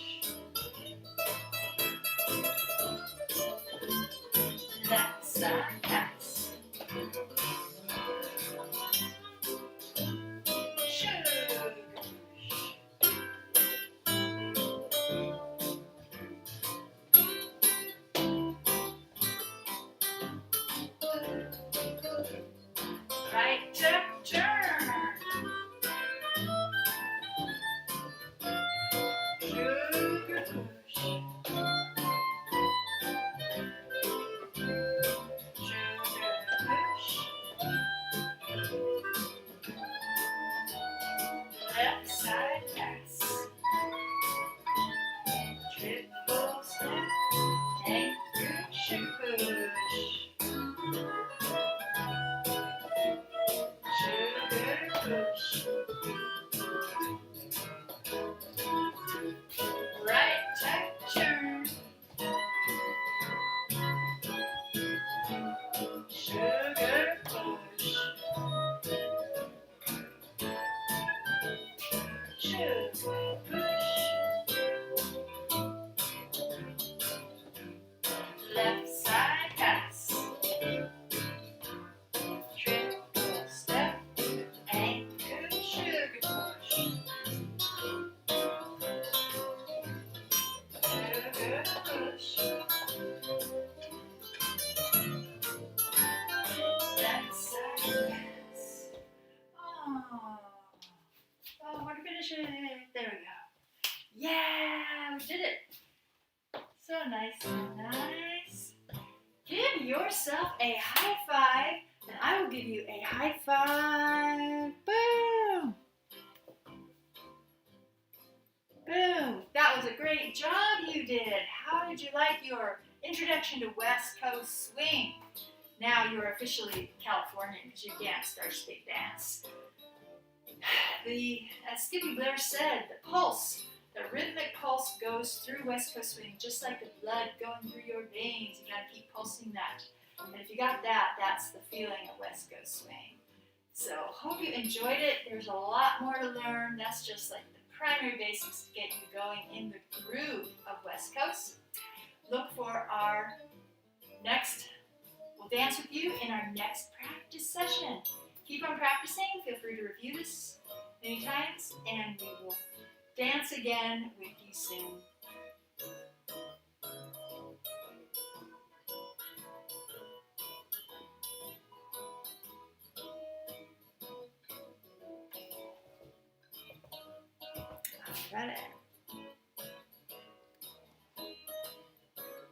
Left side pass. Sugar push. Right tuck turn. sugar push. Left side pass. Triple step. Ankle sugar push. Sugar push. Left side pass. Oh, we're finishing. There we go. Yeah, we did it. So nice, so nice. Give yourself a high five, and I will give you a high five. Boom. Boom. That was a great job you did. How did you like your introduction to West Coast swing? Now you're officially Californian because you danced our state dance. As Skippy Blair said, the pulse, the rhythmic pulse goes through West Coast swing just like the blood going through your veins. You gotta keep pulsing that. And if you got that, that's the feeling of West Coast swing. So hope you enjoyed it. There's a lot more to learn. That's just like the primary basics to get you going in the groove of West Coast. Look for our next, we'll dance with you in our next practice session. Keep on practicing. Feel free to review this many times, and we will dance again with you soon. All right.